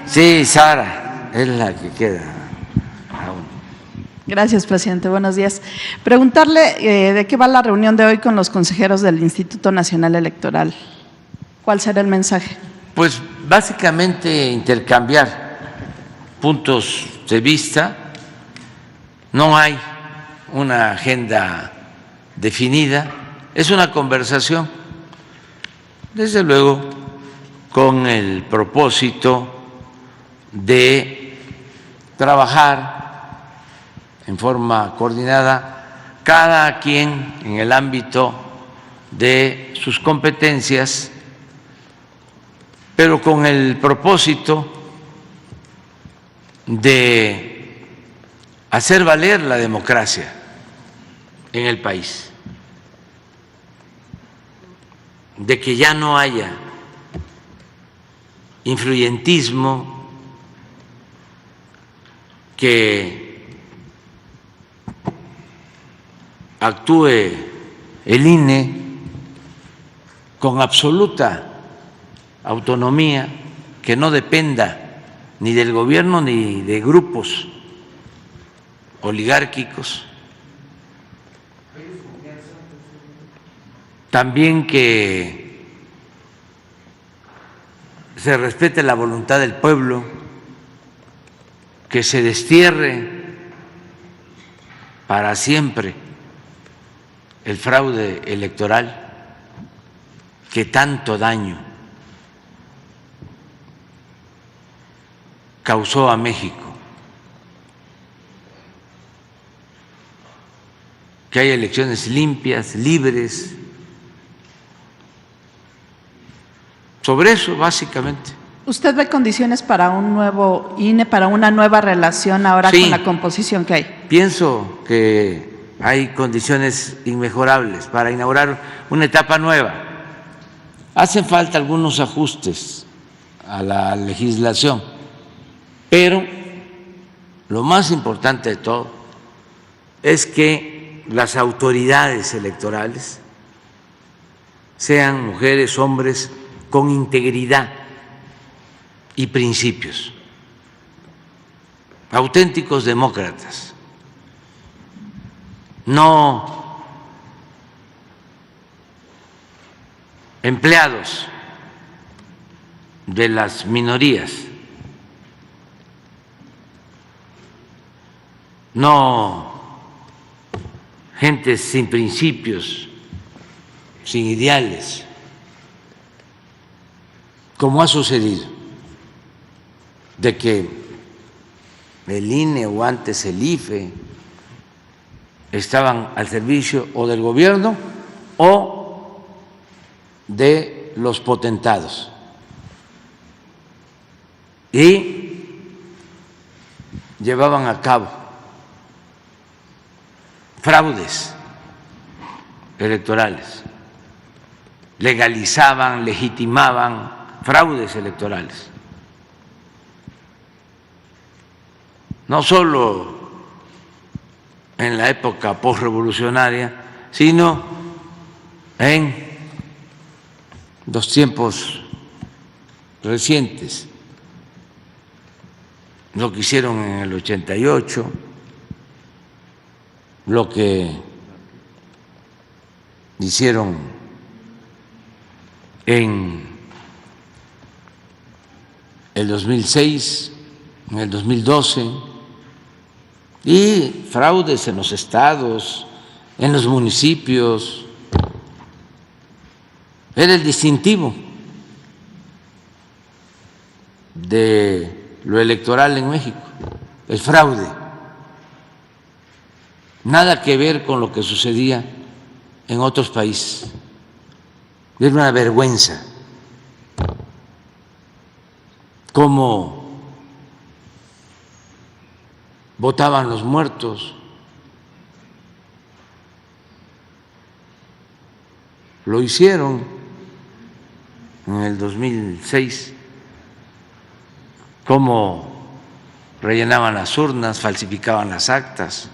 Sí, Sara, es la que queda aún. Gracias, presidente. Buenos días. Preguntarle de qué va la reunión de hoy con los consejeros del Instituto Nacional Electoral. ¿Cuál será el mensaje? Pues básicamente intercambiar puntos de vista. No hay una agenda definida, es una conversación, desde luego con el propósito de trabajar en forma coordinada, cada quien en el ámbito de sus competencias, pero con el propósito de hacer valer la democracia en el país, de que ya no haya influyentismo, que actúe el INE con absoluta autonomía, que no dependa ni del gobierno ni de grupos oligárquicos. También que se respete la voluntad del pueblo, que se destierre para siempre el fraude electoral que tanto daño causó a México, que haya elecciones limpias, libres. Sobre eso, básicamente. ¿Usted ve condiciones para un nuevo INE, para una nueva relación ahora Sí, con la composición que hay? Pienso que hay condiciones inmejorables para inaugurar una etapa nueva. Hacen falta algunos ajustes a la legislación, pero lo más importante de todo es que las autoridades electorales sean mujeres, hombres con integridad y principios, auténticos demócratas, no empleados de las minorías, no gente sin principios, sin ideales, como ha sucedido, de que el INE o antes el IFE estaban al servicio o del gobierno o de los potentados y llevaban a cabo fraudes electorales, legalizaban, legitimaban fraudes electorales. No solo en la época posrevolucionaria, sino en los tiempos recientes, lo que hicieron en el 88, lo que hicieron en el 2006, en el 2012, y fraudes en los estados, en los municipios. Era el distintivo de lo electoral en México, el fraude. Nada que ver con lo que sucedía en otros países. Era una vergüenza cómo votaban los muertos. Lo hicieron en el 2006, cómo rellenaban las urnas, falsificaban las actas,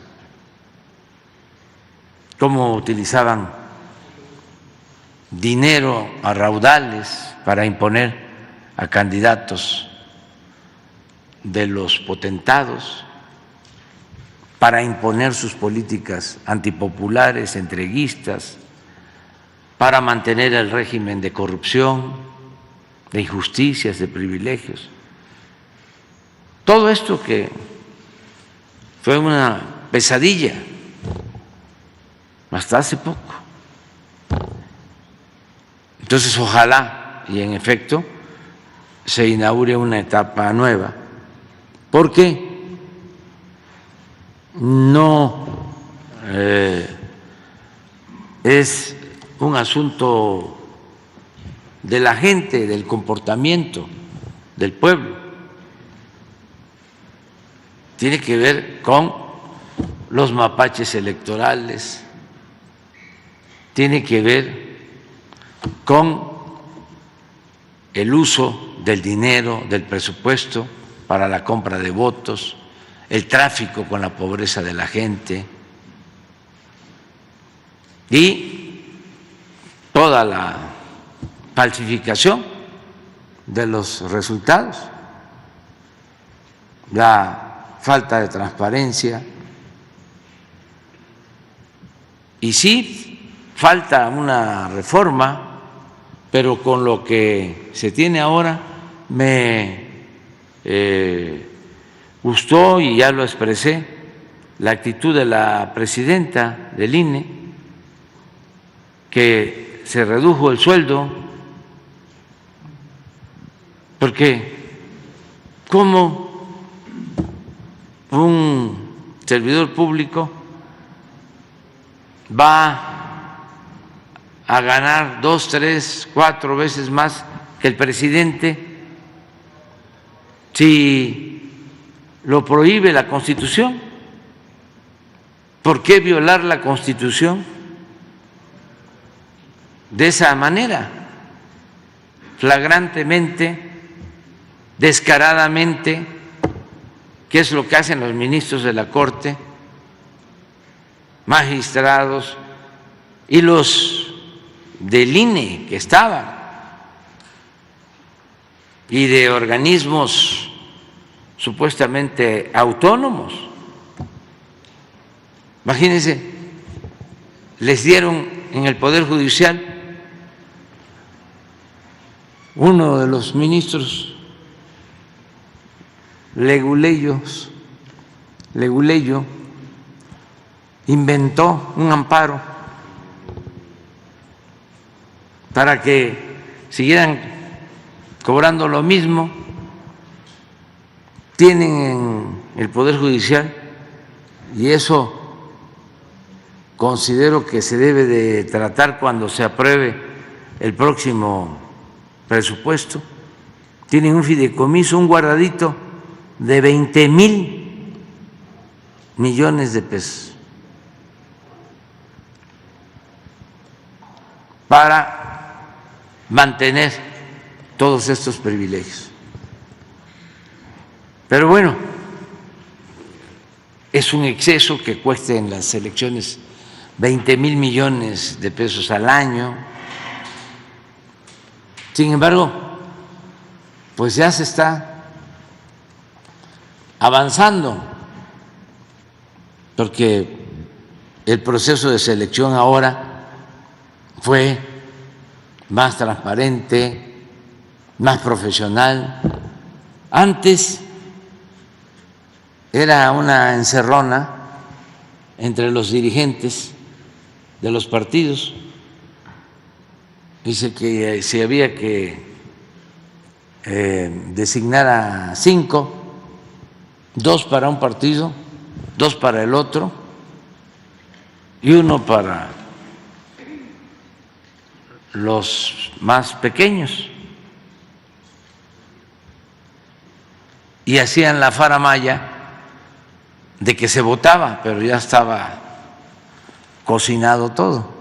cómo utilizaban dinero a raudales para imponer a candidatos de los potentados para imponer sus políticas antipopulares, entreguistas, para mantener el régimen de corrupción, de injusticias, de privilegios. Todo esto que fue una pesadilla hasta hace poco. Entonces, ojalá y en efecto se inaugure una etapa nueva, porque no es un asunto de la gente, del comportamiento del pueblo, tiene que ver con los mapaches electorales, tiene que ver con el uso del dinero, del presupuesto para la compra de votos, el tráfico con la pobreza de la gente y toda la falsificación de los resultados, la falta de transparencia. Y sí, falta una reforma, pero con lo que se tiene ahora me gustó, y ya lo expresé, la actitud de la presidenta del INE, que se redujo el sueldo, porque ¿cómo un servidor público va a ganar 2, 3, 4 veces más que el presidente si lo prohíbe la Constitución? ¿Por qué violar la Constitución de esa manera, flagrantemente, descaradamente, que es lo que hacen los ministros de la Corte, magistrados y los del INE que estaban, y de organismos supuestamente autónomos? Imagínense, les dieron en el Poder Judicial, uno de los ministros, Leguleyo, inventó un amparo para que siguieran cobrando lo mismo. Tienen en el Poder Judicial, y eso considero que se debe de tratar cuando se apruebe el próximo presupuesto, tienen un fideicomiso, un guardadito de 20,000 millones de pesos para mantener todos estos privilegios. Pero bueno, es un exceso que cueste en las elecciones 20,000 millones de pesos al año. Sin embargo, pues ya se está avanzando, porque el proceso de selección ahora fue más transparente, más profesional. Antes era una encerrona entre los dirigentes de los partidos. Dice que si había que designar a 5, 2 para un partido, 2 para el otro y 1 para los más pequeños. Y hacían la faramalla de que se votaba, pero ya estaba cocinado todo.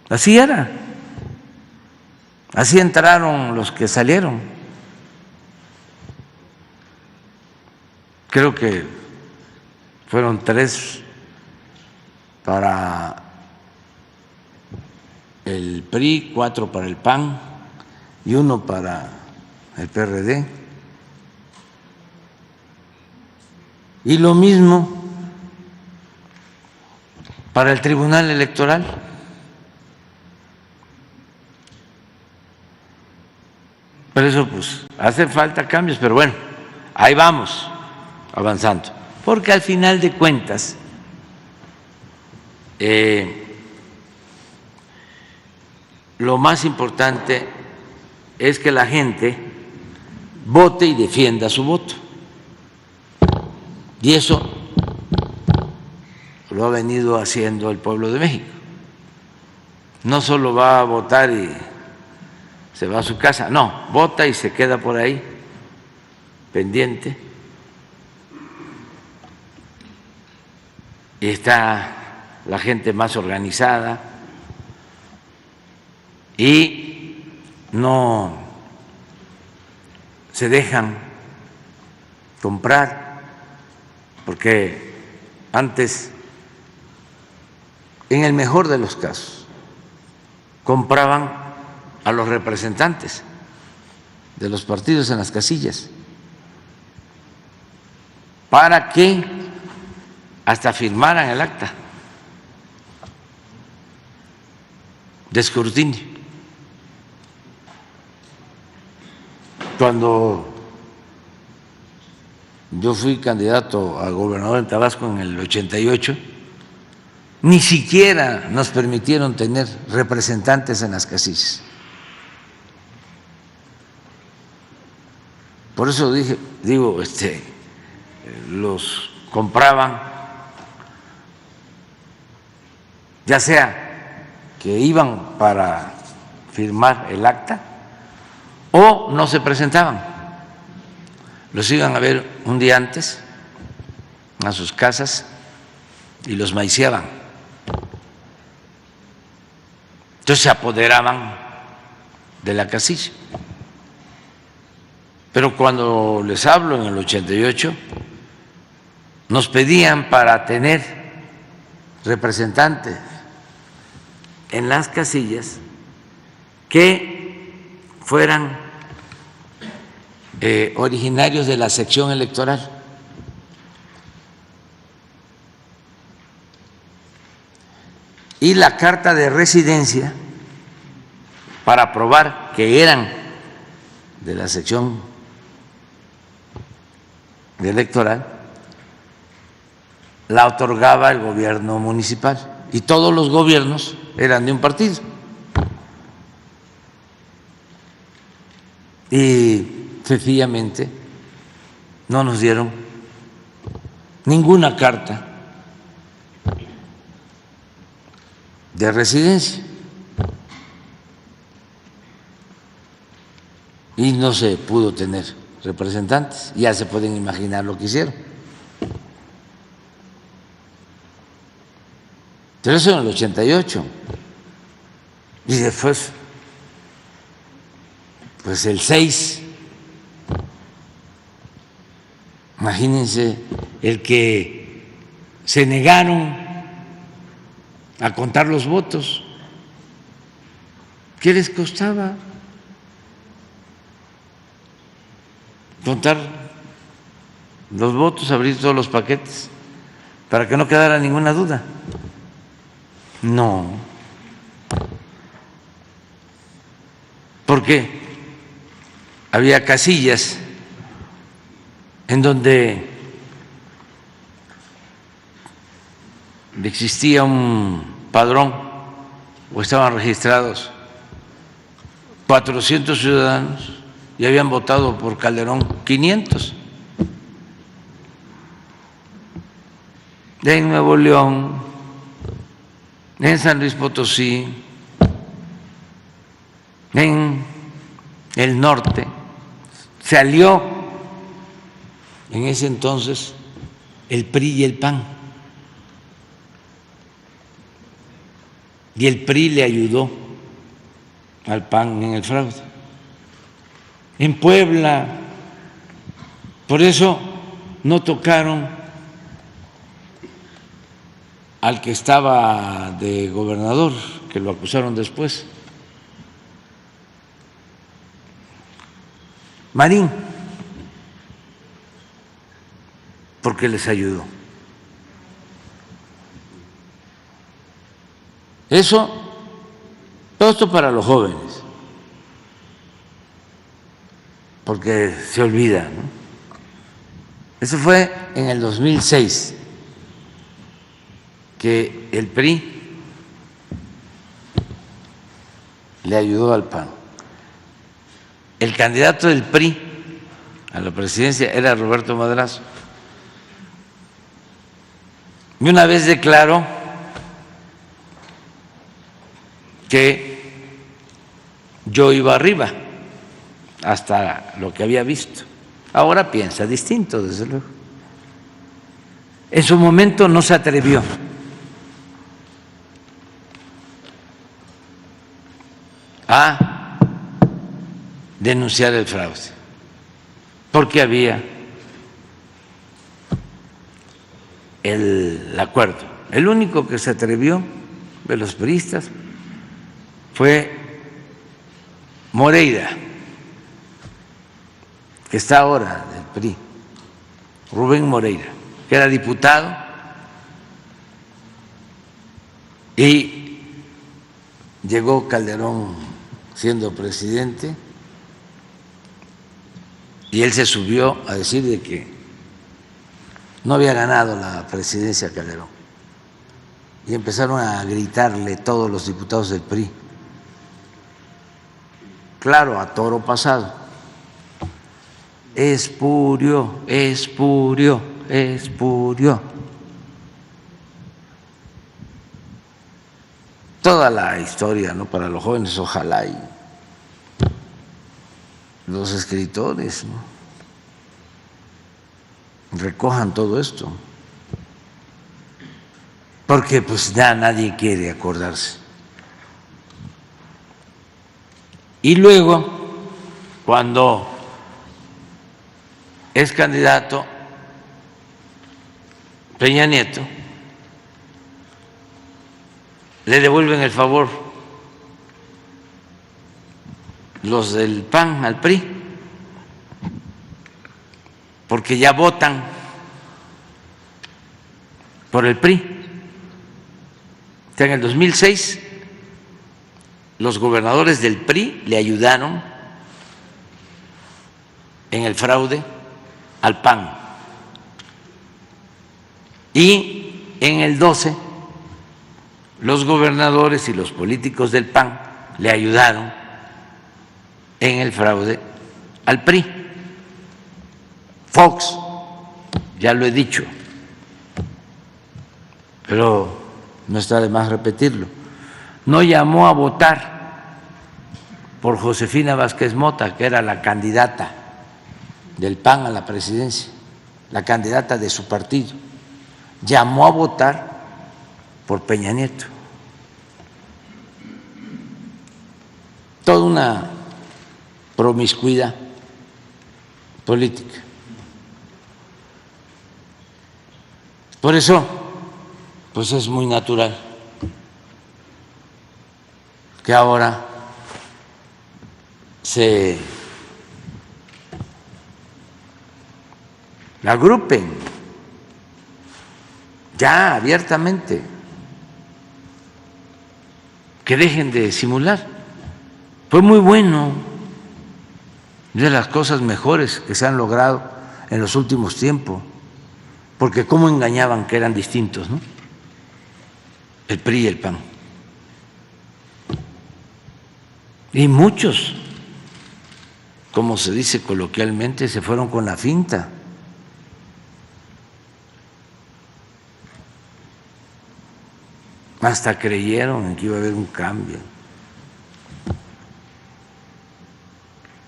Así era. Así entraron los que salieron. Creo que fueron 3 para el PRI, 4 para el PAN y 1 para el PRD. Y lo mismo para el Tribunal Electoral. Por eso, pues, hace falta cambios, pero bueno, ahí vamos avanzando. Porque al final de cuentas, lo más importante es que la gente vote y defienda su voto. Y eso lo ha venido haciendo el pueblo de México. No solo va a votar y se va a su casa, no, vota y se queda por ahí pendiente. Y está la gente más organizada y no se dejan comprar, porque antes, en el mejor de los casos, compraban a los representantes de los partidos en las casillas para que hasta firmaran el acta de escrutinio. Cuando yo fui candidato a gobernador en Tabasco en el 88, ni siquiera nos permitieron tener representantes en las casillas. Por eso digo, los compraban, ya sea que iban para firmar el acta o no se presentaban, los iban a ver un día antes a sus casas y los maiciaban. Entonces se apoderaban de la casilla. Pero cuando les hablo en el 88, nos pedían para tener representantes en las casillas que fueran originarios de la sección electoral. Y la carta de residencia para probar que eran de la sección electoral la otorgaba el gobierno municipal, y todos los gobiernos eran de un partido. Y sencillamente no nos dieron ninguna carta de residencia y no se pudo tener representantes. Ya se pueden imaginar lo que hicieron. Pero eso en el 88. Y después, pues el 6, imagínense, el que se negaron a contar los votos. ¿Qué les costaba contar los votos, abrir todos los paquetes para que no quedara ninguna duda? No. Porque había casillas en donde existía un padrón o estaban registrados 400 ciudadanos y habían votado por Calderón 500. En Nuevo León, en San Luis Potosí, en el norte, se alió en ese entonces el PRI y el PAN. Y el PRI le ayudó al PAN en el fraude. En Puebla, por eso no tocaron al que estaba de gobernador, que lo acusaron después, Marín, porque porque les ayudó. Todo esto para los jóvenes, porque se olvida, ¿no? Eso fue en el 2006, que el PRI le ayudó al PAN. El candidato del PRI a la presidencia era Roberto Madrazo. Y una vez declaró que yo iba arriba, hasta lo que había visto. Ahora piensa distinto, desde luego. En su momento no se atrevió a denunciar el fraude, porque había el acuerdo. El único que se atrevió de los priistas fue Moreira, que está ahora del PRI, Rubén Moreira, que era diputado y llegó Calderón siendo presidente y él se subió a decir de que no había ganado la presidencia Calderón y empezaron a gritarle todos los diputados del PRI, claro, a toro pasado: espurió, espurió, espurió. Toda la historia, ¿no? Para los jóvenes, ojalá y los escritores, ¿no?, recojan todo esto, porque pues ya nadie quiere acordarse. Y luego, cuando es candidato Peña Nieto, le devuelven el favor los del PAN al PRI, porque ya votan por el PRI. O sea, en el 2006 los gobernadores del PRI le ayudaron en el fraude al PAN, y en el 12 los gobernadores y los políticos del PAN le ayudaron en el fraude al PRI. Fox, ya lo he dicho, pero no está de más repetirlo, no llamó a votar por Josefina Vázquez Mota, que era la candidata del PAN a la presidencia, la candidata de su partido. Llamó a votar por Peña Nieto. Toda una promiscuidad política. Por eso, pues es muy natural que ahora se agrupen ya abiertamente, que dejen de simular. Fue muy bueno, de las cosas mejores que se han logrado en los últimos tiempos, porque cómo engañaban que eran distintos, ¿no?, el PRI y el PAN. Y muchos, como se dice coloquialmente, se fueron con la finta. Hasta creyeron en que iba a haber un cambio.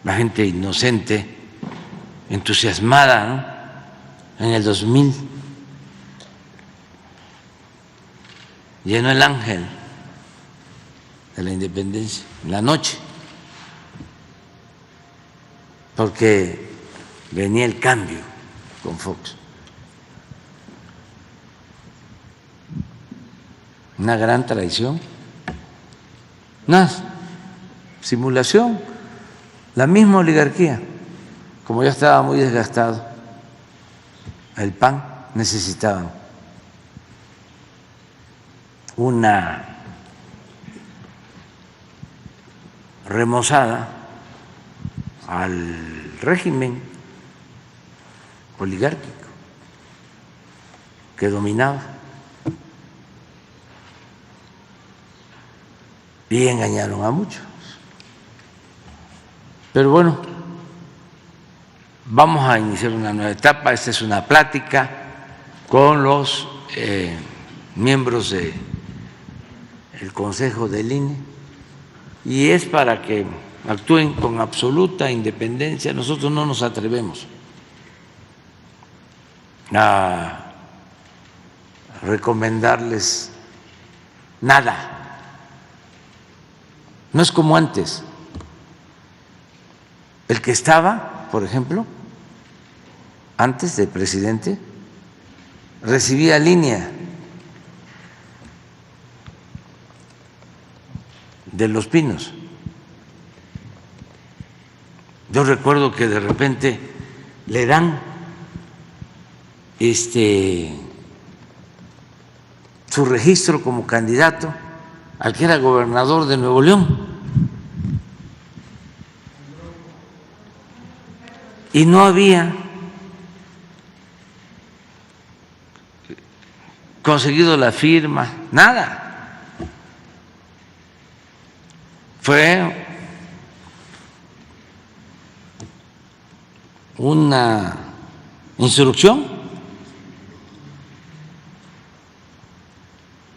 La gente inocente, entusiasmada, ¿no?, en el 2000 llenó el Ángel de la Independencia en la noche, porque venía el cambio con Fox. Una gran traición, una simulación. La misma oligarquía, como ya estaba muy desgastado el PAN, necesitaban una remozada al régimen oligárquico que dominaba y engañaron a muchos. Pero bueno, vamos a iniciar una nueva etapa. Esta es una plática con los miembros del Consejo del INE y es para que actúen con absoluta independencia. Nosotros no nos atrevemos a recomendarles nada. No es como antes. El que estaba, por ejemplo, antes de presidente, recibía línea de Los Pinos. Yo recuerdo que de repente le dan su registro como candidato al que era gobernador de Nuevo León. Y no había conseguido la firma, nada. Fue una instrucción,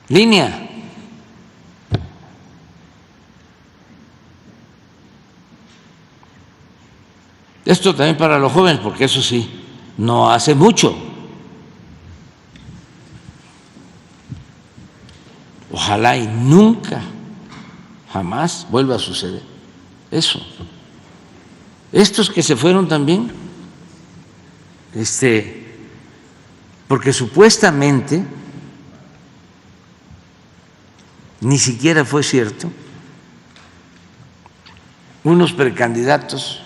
línea. Esto también para los jóvenes, porque eso sí, no hace mucho. Ojalá y nunca, jamás vuelva a suceder eso. Estos que se fueron también, porque supuestamente ni siquiera fue cierto, unos precandidatos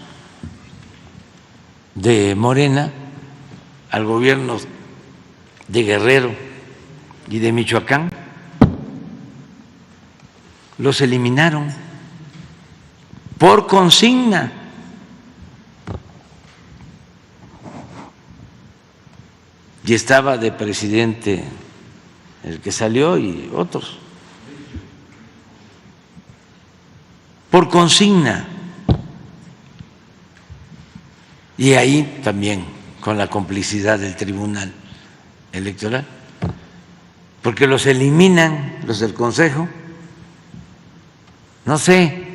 de Morena al gobierno de Guerrero y de Michoacán los eliminaron por consigna. Y estaba de presidente el que salió y otros. Por consigna. Y ahí también con la complicidad del Tribunal Electoral, porque los eliminan los del Consejo, no sé,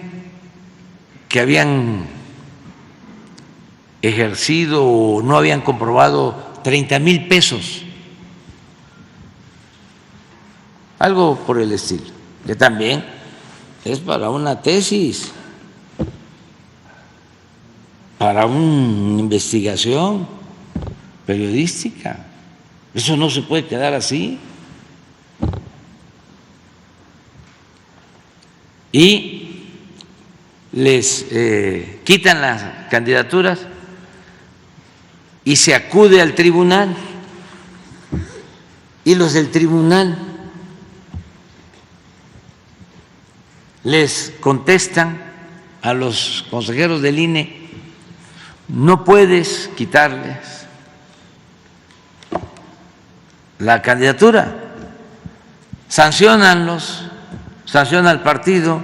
que habían ejercido o no habían comprobado 30,000 pesos, algo por el estilo, que también es para una tesis, para una investigación periodística. Eso no se puede quedar así. Y les quitan las candidaturas y se acude al tribunal y los del tribunal les contestan a los consejeros del INE: no puedes quitarles la candidatura, sanciónanlos, sanciona al partido,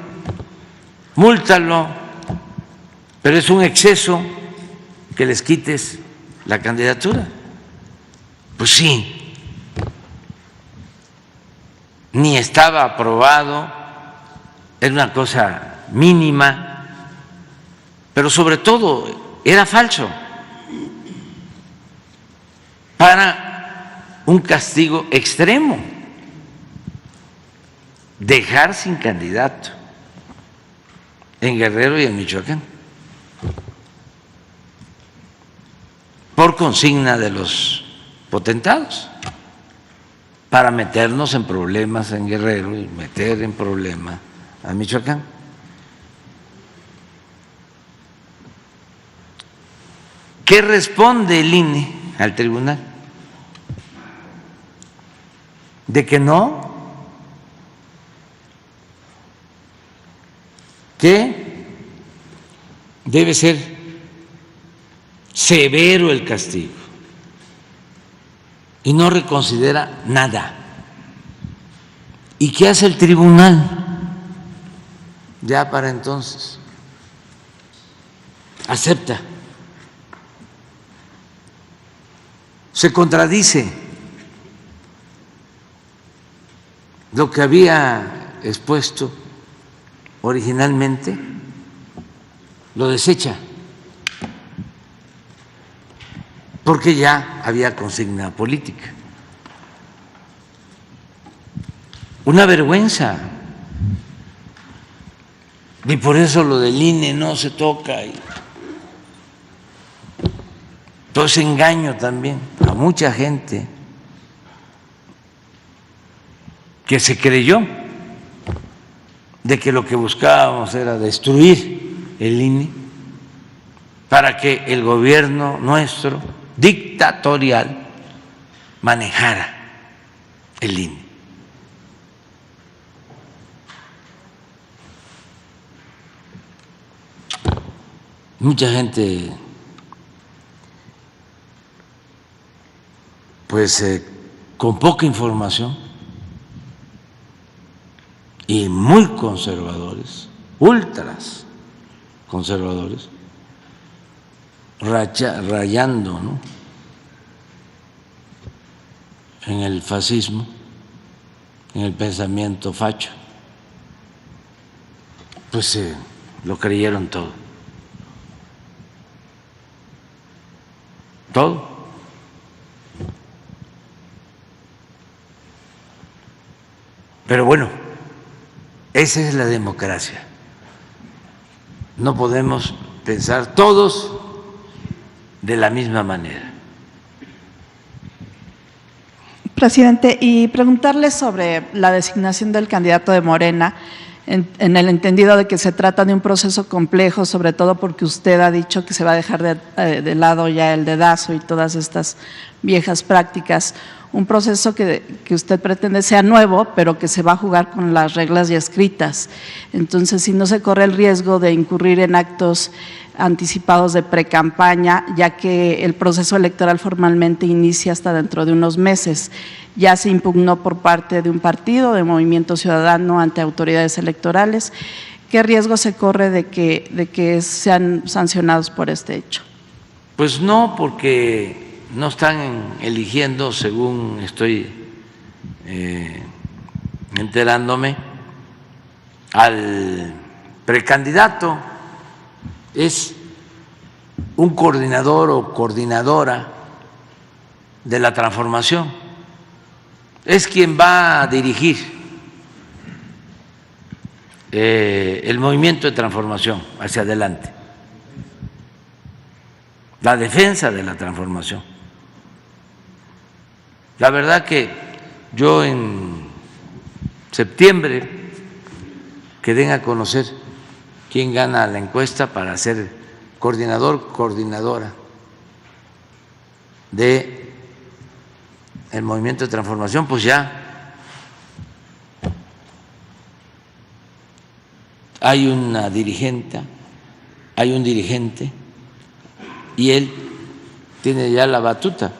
múltalo, pero es un exceso que les quites la candidatura. Pues sí, ni estaba aprobado, era una cosa mínima, pero sobre todo era falso, para un castigo extremo, dejar sin candidato en Guerrero y en Michoacán, por consigna de los potentados, para meternos en problemas en Guerrero y meter en problemas a Michoacán. ¿Qué responde el INE al tribunal? de que no, que debe ser severo el castigo y no reconsidera nada. ¿Y qué hace el tribunal ya para entonces? Acepta. Se contradice lo que había expuesto originalmente, lo desecha, porque ya había consigna política. Una vergüenza. Y por eso lo del INE no se toca. Y todo ese engaño también a mucha gente que se creyó de que lo que buscábamos era destruir el INE para que el gobierno nuestro dictatorial manejara el INE. Mucha gente pues con poca información y muy conservadores, ultras conservadores, rayando, ¿no?, en el fascismo, en el pensamiento facho, pues lo creyeron todo. Todo. Pero bueno, esa es la democracia. No podemos pensar todos de la misma manera. Presidente, y preguntarle sobre la designación del candidato de Morena, en el entendido de que se trata de un proceso complejo, sobre todo porque usted ha dicho que se va a dejar de lado ya el dedazo y todas estas viejas prácticas. Un proceso que usted pretende sea nuevo, pero que se va a jugar con las reglas ya escritas. Entonces, si no se corre el riesgo de incurrir en actos anticipados de precampaña, ya que el proceso electoral formalmente inicia hasta dentro de unos meses. Ya se impugnó por parte de un partido, de Movimiento Ciudadano, ante autoridades electorales. ¿Qué riesgo se corre de que sean sancionados por este hecho? Pues no, porque no están eligiendo, según estoy enterándome, al precandidato. Es un coordinador o coordinadora de la transformación. Es quien va a dirigir el movimiento de transformación hacia adelante, la defensa de la transformación. La verdad que yo en septiembre que den a conocer quién gana la encuesta para ser coordinador, coordinadora de el movimiento de transformación, pues ya hay una dirigente, hay un dirigente y él tiene ya la batuta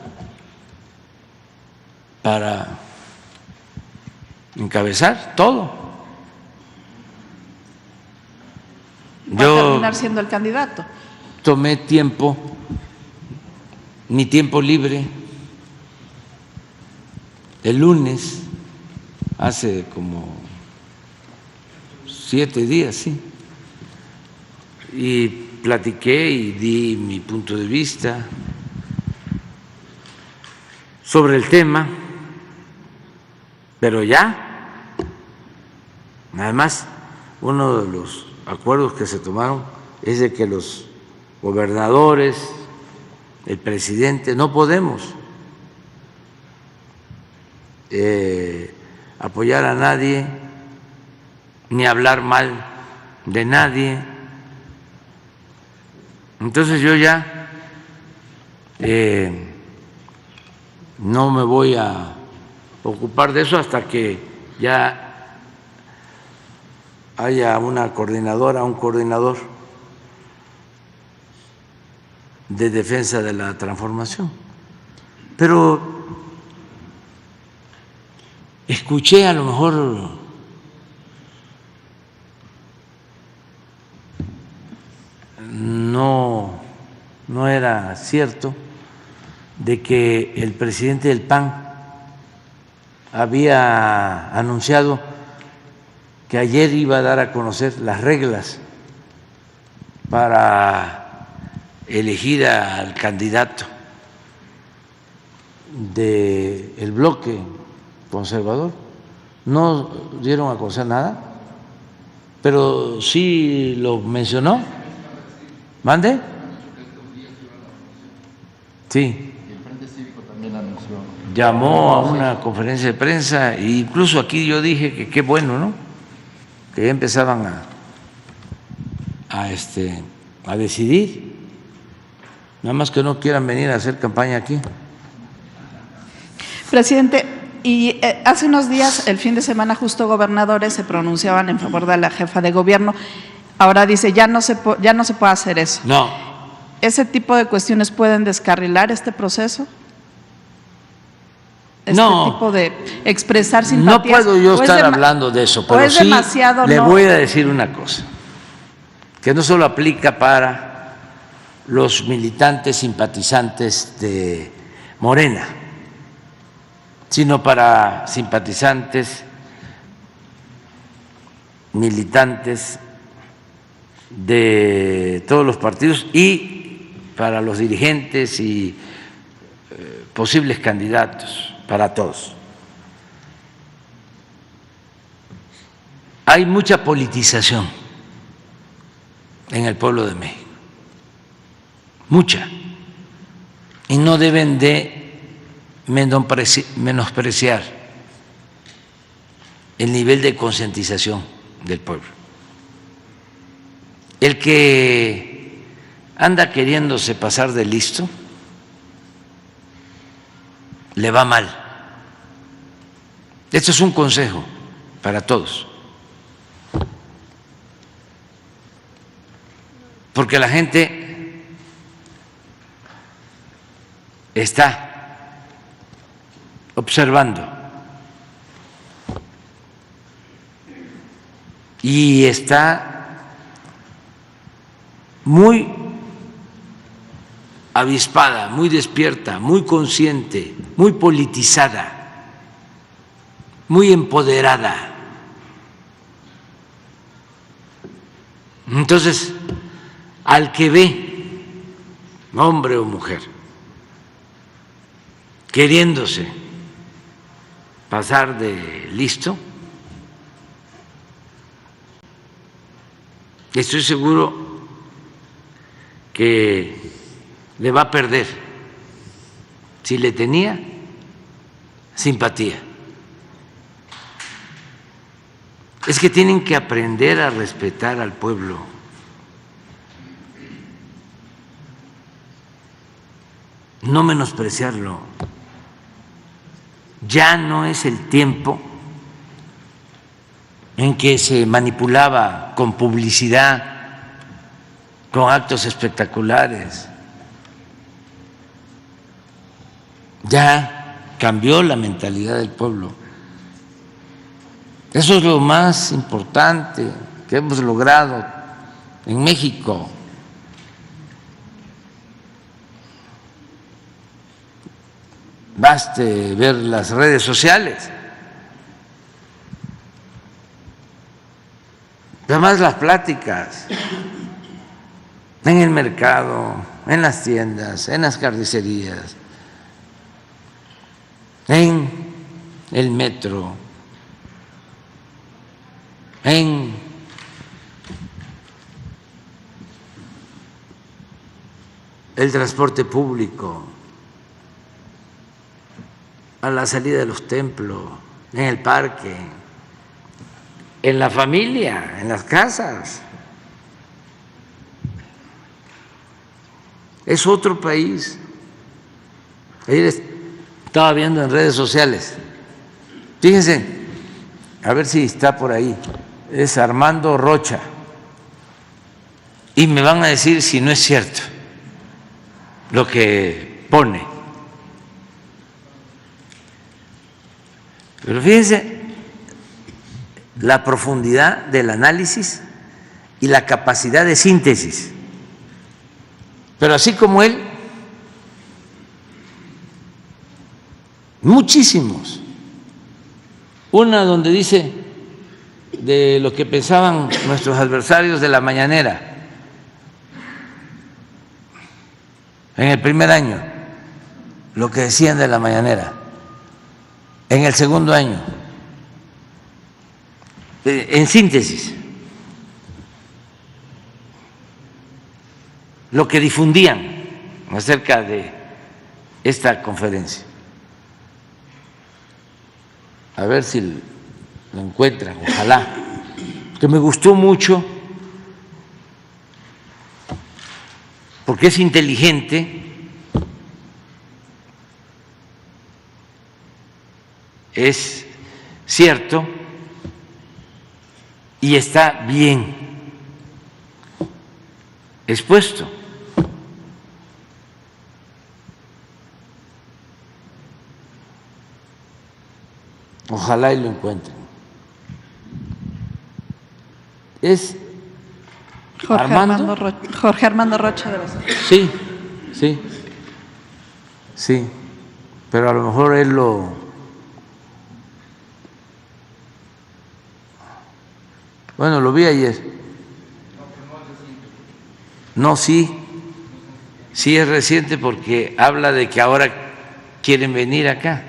para encabezar todo. ¿Va a terminar siendo el candidato? Tomé tiempo, mi tiempo libre, el lunes, hace como 7 días, sí, y platiqué y di mi punto de vista sobre el tema, pero ya, además, uno de los acuerdos que se tomaron es de que los gobernadores, el presidente, no podemos apoyar a nadie ni hablar mal de nadie. Entonces yo ya no me voy a ocupar de eso hasta que ya haya una coordinadora, un coordinador de defensa de la transformación. Pero escuché a lo mejor no era cierto de que el presidente del PAN había anunciado que ayer iba a dar a conocer las reglas para elegir al candidato del bloque conservador. No dieron a conocer nada, pero sí lo mencionó. ¿Mande? Sí. El Frente Cívico también anunció. Llamó a una conferencia de prensa e incluso aquí yo dije que qué bueno, ¿no? Que ya empezaban a decidir, nada más que no quieran venir a hacer campaña aquí. Presidente, y hace unos días, el fin de semana, justo gobernadores se pronunciaban en favor de la jefa de gobierno. Ahora dice, ya no se puede hacer eso. No. ¿Ese tipo de cuestiones pueden descarrilar este proceso? No. Tipo de expresar simpatías. No puedo yo estar hablando de eso, pero sí le voy a decir una cosa, que no solo aplica para los militantes simpatizantes de Morena, sino para simpatizantes, militantes de todos los partidos y para los dirigentes y posibles candidatos, para todos. Hay mucha politización en el pueblo de México, mucha, y no deben de menospreciar el nivel de concientización del pueblo. El que anda queriéndose pasar de listo le va mal. Esto es un consejo para todos, porque la gente está observando y está muy avispada, muy despierta, muy consciente, muy politizada, muy empoderada. Entonces, al que ve, hombre o mujer, queriéndose pasar de listo, estoy seguro que le va a perder si le tenía simpatía. Es que tienen que aprender a respetar al pueblo. No menospreciarlo. Ya no es el tiempo en que se manipulaba con publicidad, con actos espectaculares. Ya cambió la mentalidad del pueblo. Eso es lo más importante que hemos logrado en México. Baste ver las redes sociales. Además, las pláticas en el mercado, en las tiendas, en las carnicerías, en el metro, en el transporte público, a la salida de los templos, en el parque, en la familia, en las casas. Es otro país. Ayer estaba viendo en redes sociales Fíjense, a ver si está por ahí, es Armando Rocha, y me van a decir si no es cierto lo que pone. Pero fíjense la profundidad del análisis y la capacidad de síntesis. Pero así como él, muchísimos. Una donde dice de lo que pensaban nuestros adversarios de la mañanera en el primer año, lo que decían de la mañanera, en el segundo año, en síntesis, lo que difundían acerca de esta conferencia. A ver si lo encuentran, ojalá, que me gustó mucho porque es inteligente, es cierto y está bien expuesto. Ojalá y lo encuentren. Es Jorge Armando Rocha de los... Sí, sí, sí, pero a lo mejor él lo... Bueno, lo vi ayer. No, sí, sí es reciente porque habla de que ahora quieren venir acá.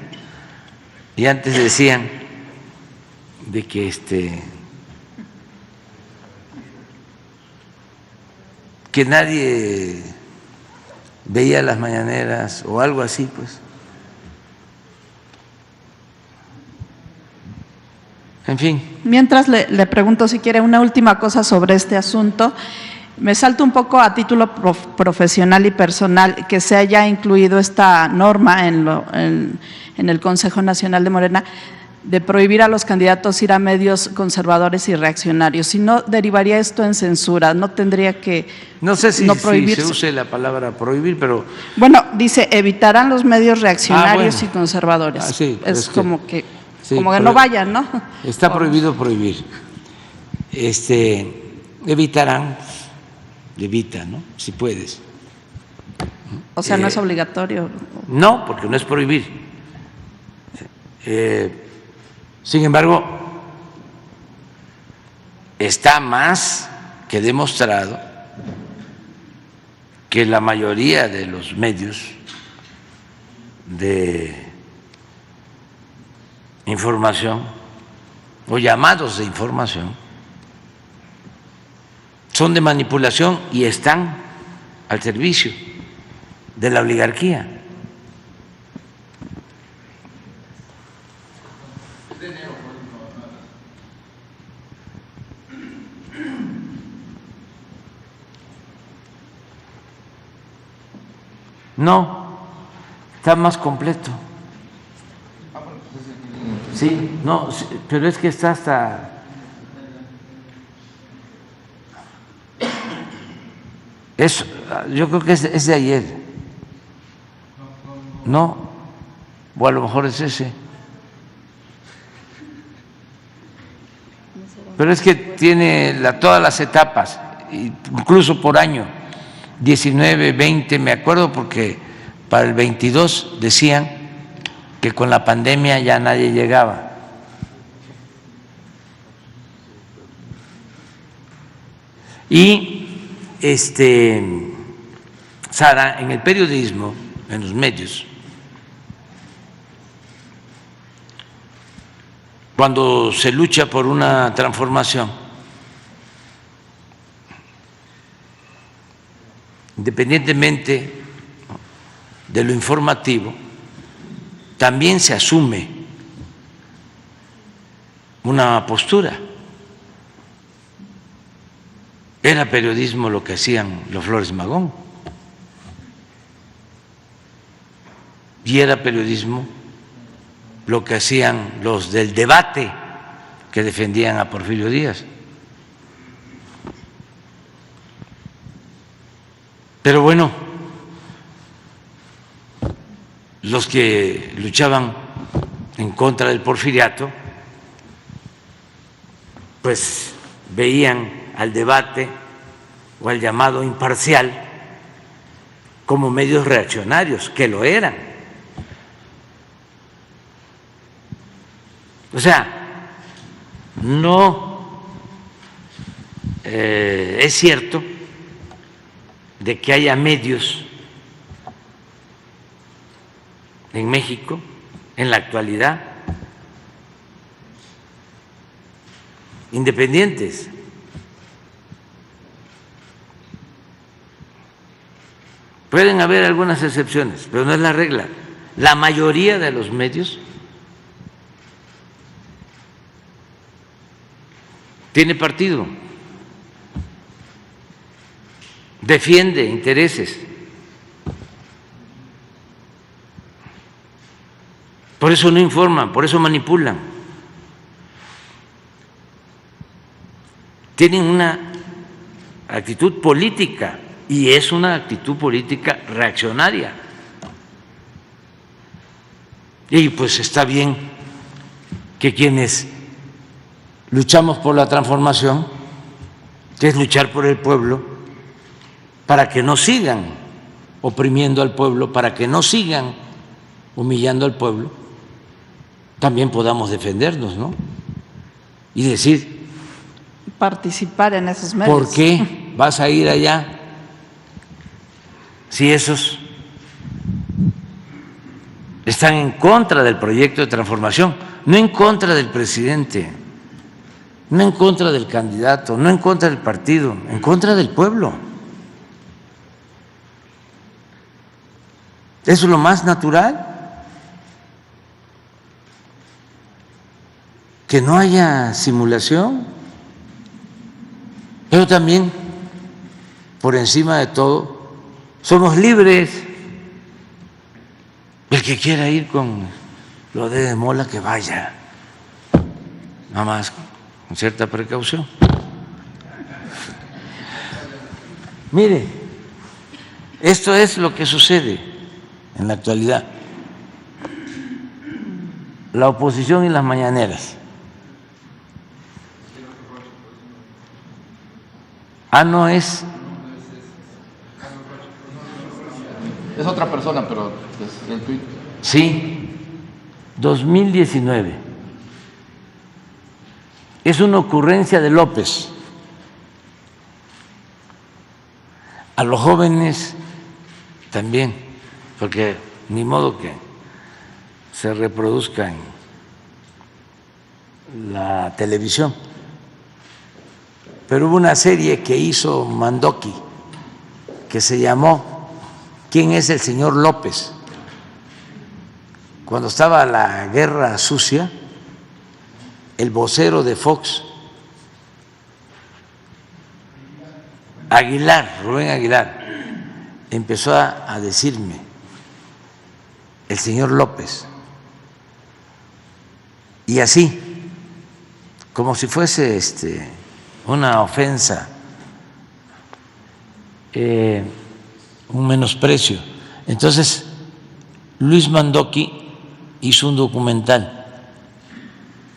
Y antes decían de que que nadie veía las mañaneras o algo así, pues. En fin. Mientras le pregunto si quiere una última cosa sobre este asunto. Me salta un poco a título profesional y personal que se haya incluido esta norma en el Consejo Nacional de Morena de prohibir a los candidatos ir a medios conservadores y reaccionarios. Si no, derivaría esto en censura, no tendría que no sé si, no prohibir. Si se use la palabra prohibir, pero… Bueno, dice, evitarán los medios reaccionarios y conservadores. Sí, es como que, sí, como que no vayan, ¿no? Está prohibido prohibir. Evitarán, evita, ¿no? Si puedes. O sea, no es obligatorio. No, porque no es prohibir. Sin embargo, está más que demostrado que la mayoría de los medios de información o llamados de información son de manipulación y están al servicio de la oligarquía. No, está más completo. Sí, no, pero es que está hasta… Eso, yo creo que es de ayer. No, o a lo mejor es ese. Pero es que tiene todas las etapas, incluso por año, 19, 20, me acuerdo porque para el 22 decían que con la pandemia ya nadie llegaba. Y Sara, en el periodismo, en los medios, cuando se lucha por una transformación, independientemente de lo informativo, también se asume una postura. Era periodismo lo que hacían los Flores Magón y era periodismo lo que hacían los del debate que defendían a Porfirio Díaz. Pero bueno, los que luchaban en contra del porfiriato, pues veían al debate o al llamado imparcial como medios reaccionarios, que lo eran. O sea, no es cierto de que haya medios en México en la actualidad independientes. Pueden haber algunas excepciones, pero no es la regla. La mayoría de los medios tiene partido, defiende intereses. Por eso no informan, por eso manipulan. Tienen una actitud política y es una actitud política reaccionaria. Y pues está bien que quienes luchamos por la transformación, que es luchar por el pueblo, para que no sigan oprimiendo al pueblo, para que no sigan humillando al pueblo, también podamos defendernos, ¿no? Y decir, participar en esos medios. ¿por qué vas a ir allá si esos están en contra del proyecto de transformación? No en contra del presidente, no en contra del candidato, no en contra del partido, en contra del pueblo. Eso es lo más natural. Que no haya simulación, pero también, por encima de todo, somos libres. El que quiera ir con lo de Mola, que vaya, nada más con cierta precaución. Mire, esto es lo que sucede en la actualidad. La oposición y las mañaneras. No es. Es otra persona, pero es el tuit. Sí, 2019. Es una ocurrencia de López. A los jóvenes también, porque ni modo que se reproduzca en la televisión. Pero hubo una serie que hizo Mandoki que se llamó ¿Quién es el señor López? Cuando estaba la guerra sucia, el vocero de Fox, Rubén Aguilar, empezó a decirme el señor López, y así, como si fuese una ofensa, un menosprecio. Entonces, Luis Mandoki hizo un documental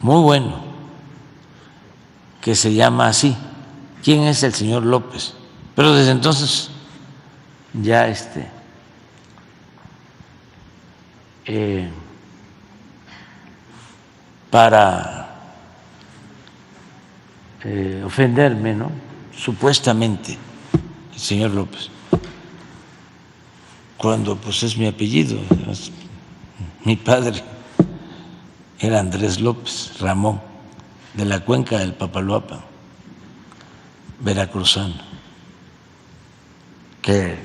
muy bueno que se llama así, ¿Quién es el señor López? Pero desde entonces ya para ofenderme, ¿no? Supuestamente, el señor López, cuando pues es mi apellido. Mi padre era Andrés López Ramón, de la cuenca del Papaloapan, veracruzano, que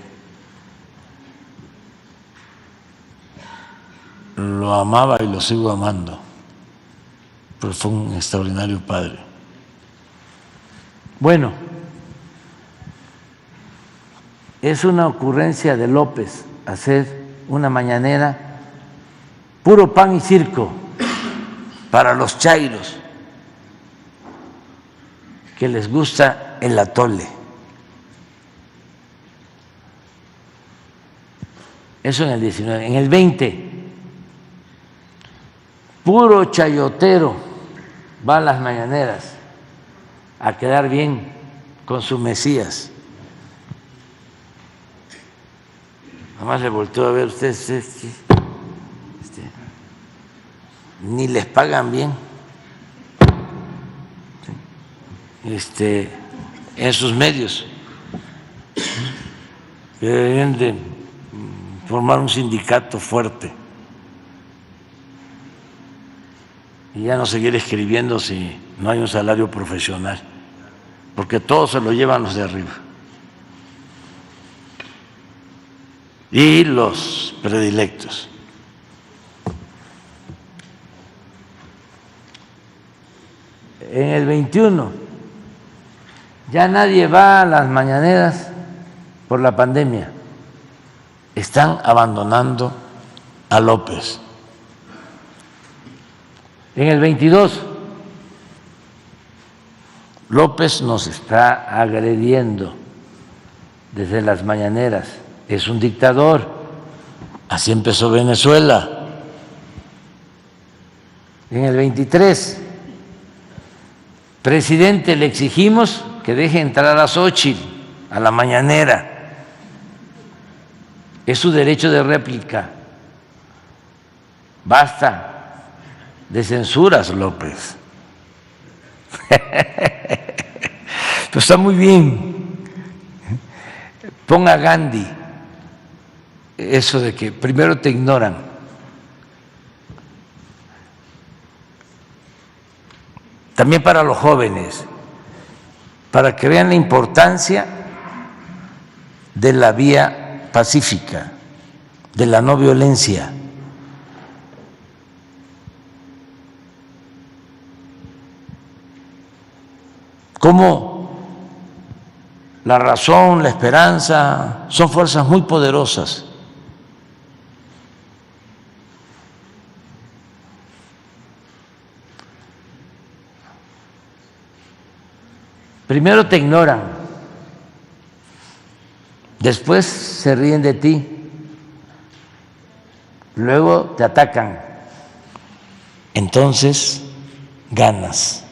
lo amaba y lo sigo amando, pero fue un extraordinario padre. Bueno, es una ocurrencia de López hacer una mañanera puro pan y circo. para los chairos que les gusta el atole. Eso en el 19. En el 20, puro chayotero va a las mañaneras a quedar bien con su Mesías. Nada más le volteó a ver ustedes, ni les pagan bien en sus medios. Deberían de formar un sindicato fuerte y ya no seguir escribiendo si no hay un salario profesional, porque todo se lo llevan los de arriba. Y los predilectos. En el 21 ya nadie va a las mañaneras por la pandemia. Están abandonando a López. En el 22, López nos está agrediendo desde las mañaneras. Es un dictador. Así empezó Venezuela. En el 23, presidente, le exigimos que deje entrar a Xóchitl a la mañanera. Es su derecho de réplica. Basta de censuras, López. Pero está muy bien. Ponga a Gandhi eso de que primero te ignoran. También para los jóvenes, para que vean la importancia de la vía pacífica, de la no violencia. Cómo la razón, la esperanza son fuerzas muy poderosas. Primero te ignoran, después se ríen de ti, luego te atacan, entonces ganas.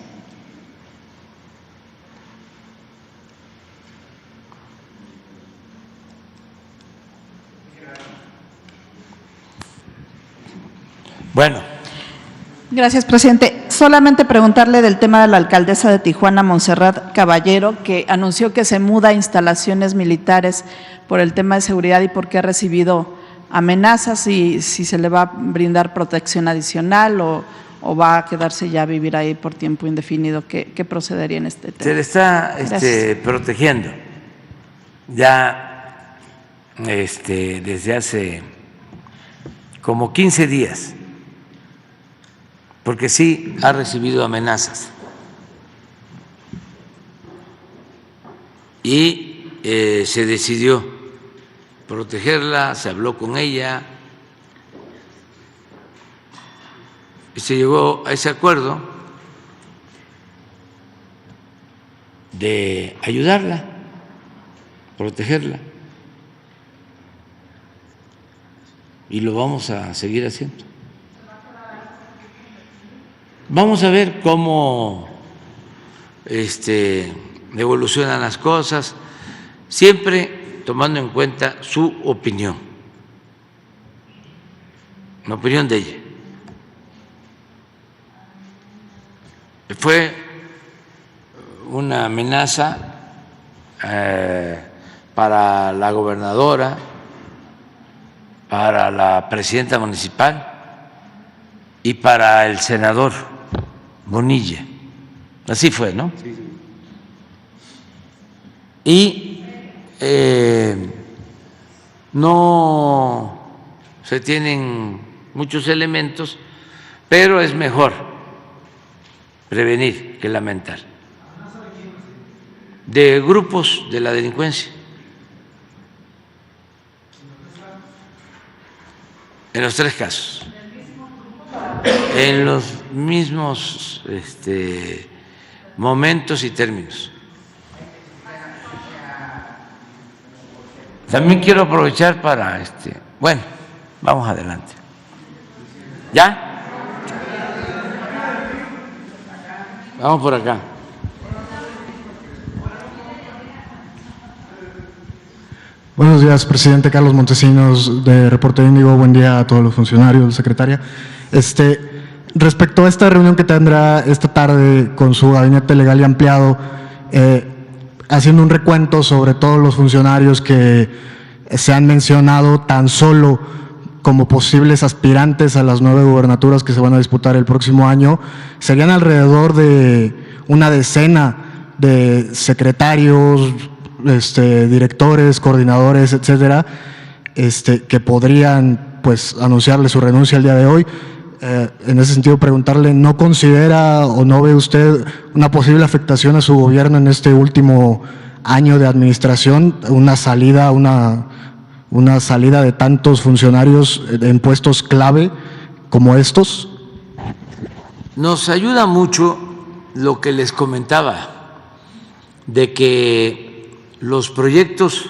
Bueno. Gracias, presidente. Solamente preguntarle del tema de la alcaldesa de Tijuana, Montserrat Caballero, que anunció que se muda a instalaciones militares por el tema de seguridad y porque ha recibido amenazas, y si se le va a brindar protección adicional o va a quedarse ya a vivir ahí por tiempo indefinido. ¿Qué procedería en este tema? Se le está protegiendo ya desde hace como 15 días. Porque sí ha recibido amenazas y se decidió protegerla, se habló con ella y se llegó a ese acuerdo de ayudarla, protegerla, y lo vamos a seguir haciendo. Vamos a ver cómo evolucionan las cosas, siempre tomando en cuenta su opinión, la opinión de ella. Fue una amenaza para la gobernadora, para la presidenta municipal y para el senador Bonilla. Así fue, ¿no? Sí, sí. Y no se tienen muchos elementos, pero es mejor prevenir que lamentar. De grupos de la delincuencia. En los tres casos. en los mismos momentos y términos. También quiero aprovechar para, bueno, vamos adelante. ¿Ya? Vamos por acá. Buenos días, presidente. Carlos Montesinos, de Reporte Índigo. Buen día a todos los funcionarios, secretaria. Respecto a esta reunión que tendrá esta tarde con su gabinete legal y ampliado, haciendo un recuento sobre todos los funcionarios que se han mencionado tan solo como posibles aspirantes a las 9 gubernaturas que se van a disputar el próximo año, serían alrededor de una decena de secretarios, directores, coordinadores, etcétera, que podrían pues anunciarle su renuncia el día de hoy. En ese sentido, preguntarle, ¿no considera o no ve usted una posible afectación a su gobierno en este último año de administración, una salida de tantos funcionarios en puestos clave como estos? Nos ayuda mucho lo que les comentaba, de que los proyectos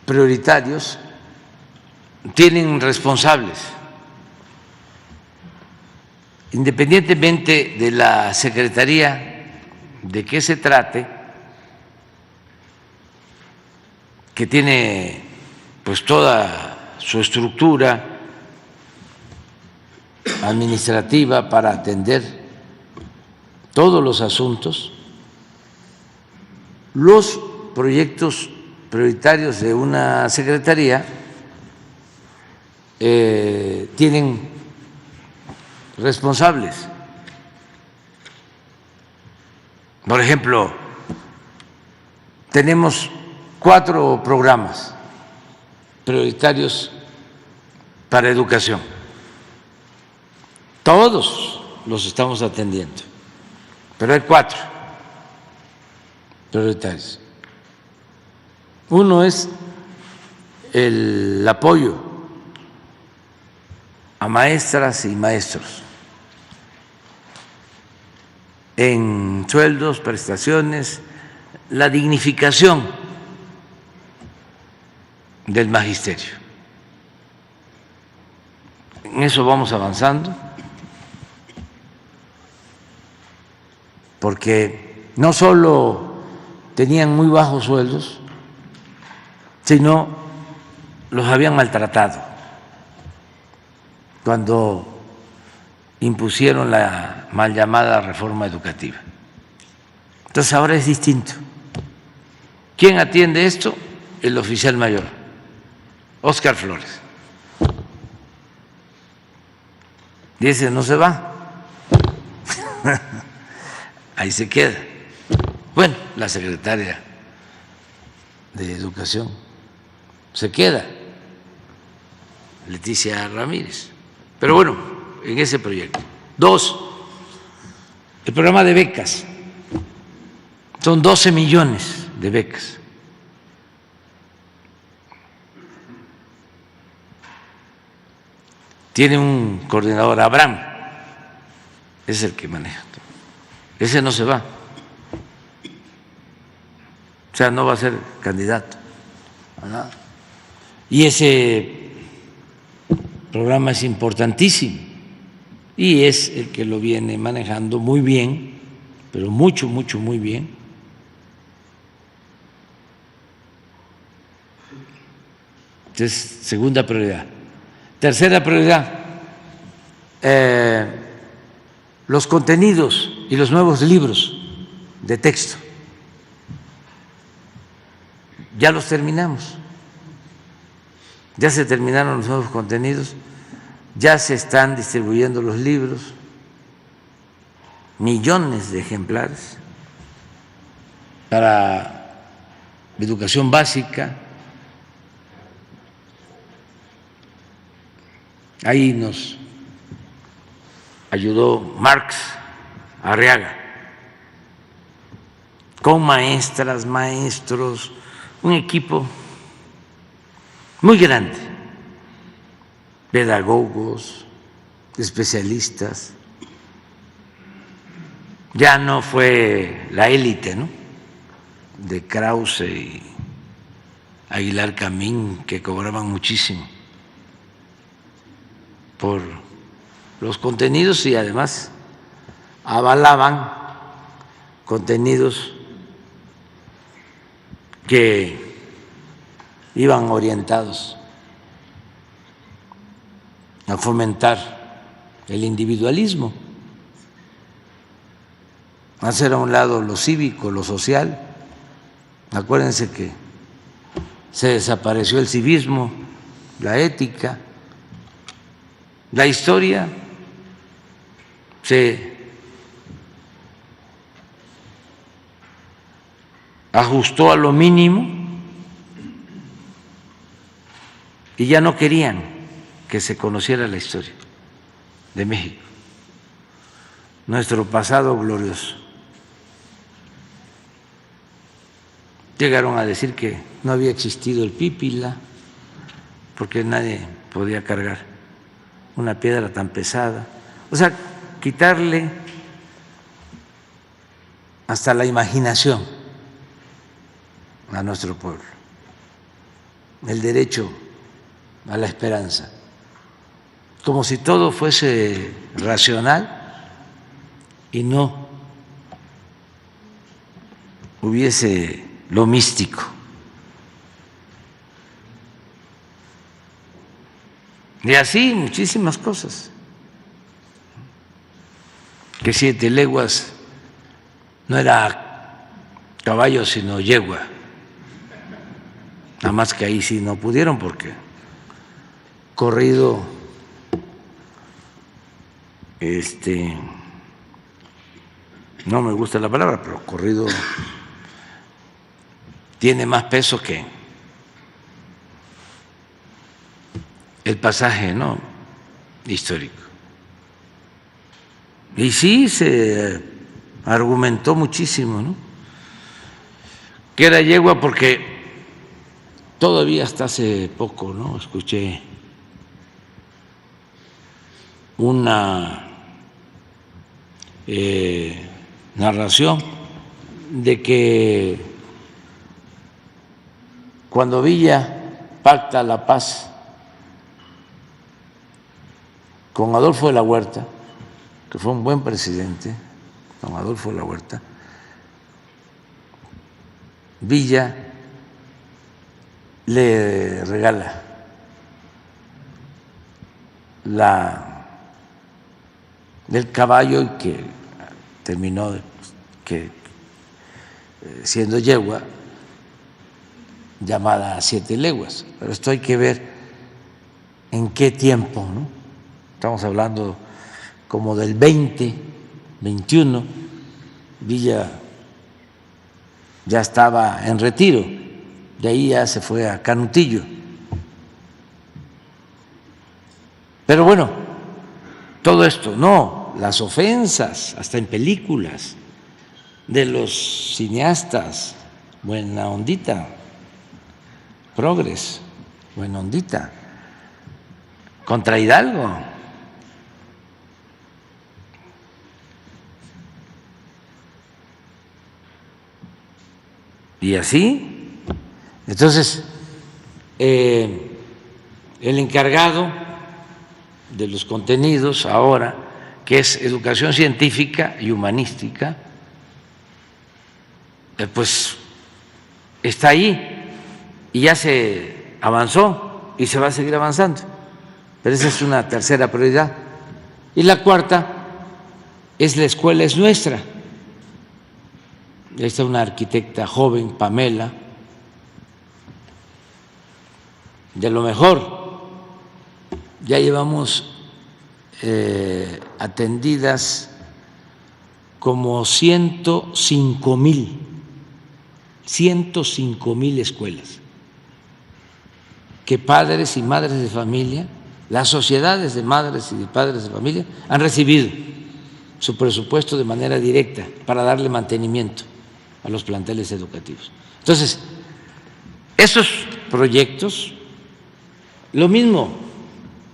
prioritarios tienen responsables, independientemente de la secretaría de qué se trate, que tiene pues toda su estructura administrativa para atender todos los asuntos. Los proyectos prioritarios de una secretaría tienen responsables. Por ejemplo, tenemos 4 programas prioritarios para educación. Todos los estamos atendiendo, pero hay 4 prioritarios. Uno es el apoyo a maestras y maestros en sueldos, prestaciones, la dignificación del magisterio. En eso vamos avanzando, porque no solo tenían muy bajos sueldos, sino los habían maltratado cuando impusieron la mal llamada reforma educativa. Entonces ahora es distinto. ¿Quién atiende esto? El oficial mayor, Óscar Flores. Y ese no se va, ahí se queda. Bueno, la secretaria de Educación se queda, Leticia Ramírez. Pero bueno, en ese proyecto. 2, el programa de becas. Son 12 millones de becas. Tiene un coordinador, Abraham, es el que maneja. Ese no se va. O sea, no va a ser candidato a nada. Y ese programa es importantísimo y es el que lo viene manejando muy bien, pero mucho, mucho, muy bien. Entonces, segunda prioridad. Tercera prioridad, los contenidos y los nuevos libros de texto. Ya los terminamos, ya se terminaron los nuevos contenidos, ya se están distribuyendo los libros, millones de ejemplares para educación básica. Ahí nos ayudó Marx Arriaga, con maestras, maestros, un equipo muy grande, pedagogos, especialistas. Ya no fue la élite, ¿no?, de Krause y Aguilar Camín, que cobraban muchísimo por los contenidos y además avalaban contenidos que iban orientados a fomentar el individualismo, a hacer a un lado lo cívico, lo social. Acuérdense que se desapareció el civismo, la ética, la historia se ajustó a lo mínimo y ya no querían que se conociera la historia de México, nuestro pasado glorioso. Llegaron a decir que no había existido el Pípila porque nadie podía cargar una piedra tan pesada. O sea, quitarle hasta la imaginación a nuestro pueblo, el derecho a la esperanza, como si todo fuese racional y no hubiese lo místico. Y así muchísimas cosas. Que 7 leguas no era caballo sino yegua. Nada más que ahí sí no pudieron porque corrido no me gusta la palabra, pero corrido tiene más peso que el pasaje, ¿no?, histórico. Y sí se argumentó muchísimo, ¿no?, que era yegua porque todavía hasta hace poco, ¿no?, escuché una narración de que cuando Villa pacta la paz con Adolfo de la Huerta, que fue un buen presidente, don Adolfo de la Huerta, Villa le regala el caballo y que terminó siendo yegua, llamada 7 leguas. Pero esto hay que ver en qué tiempo, ¿no? Estamos hablando como del 20, 21, Villa ya estaba en retiro, de ahí ya se fue a Canutillo. Pero bueno, todo esto, no, las ofensas, hasta en películas, de los cineastas, buena ondita, progres, buena ondita, contra Hidalgo. Y así, entonces, el encargado de los contenidos ahora, que es educación científica y humanística, pues está ahí y ya se avanzó y se va a seguir avanzando. Pero esa es una tercera prioridad. Y la cuarta es la escuela es nuestra. Ahí está una arquitecta joven, Pamela, de lo mejor. Ya llevamos atendidas como 105,000 escuelas que padres y madres de familia, las sociedades de madres y de padres de familia han recibido su presupuesto de manera directa para darle mantenimiento a los planteles educativos. Entonces, esos proyectos, lo mismo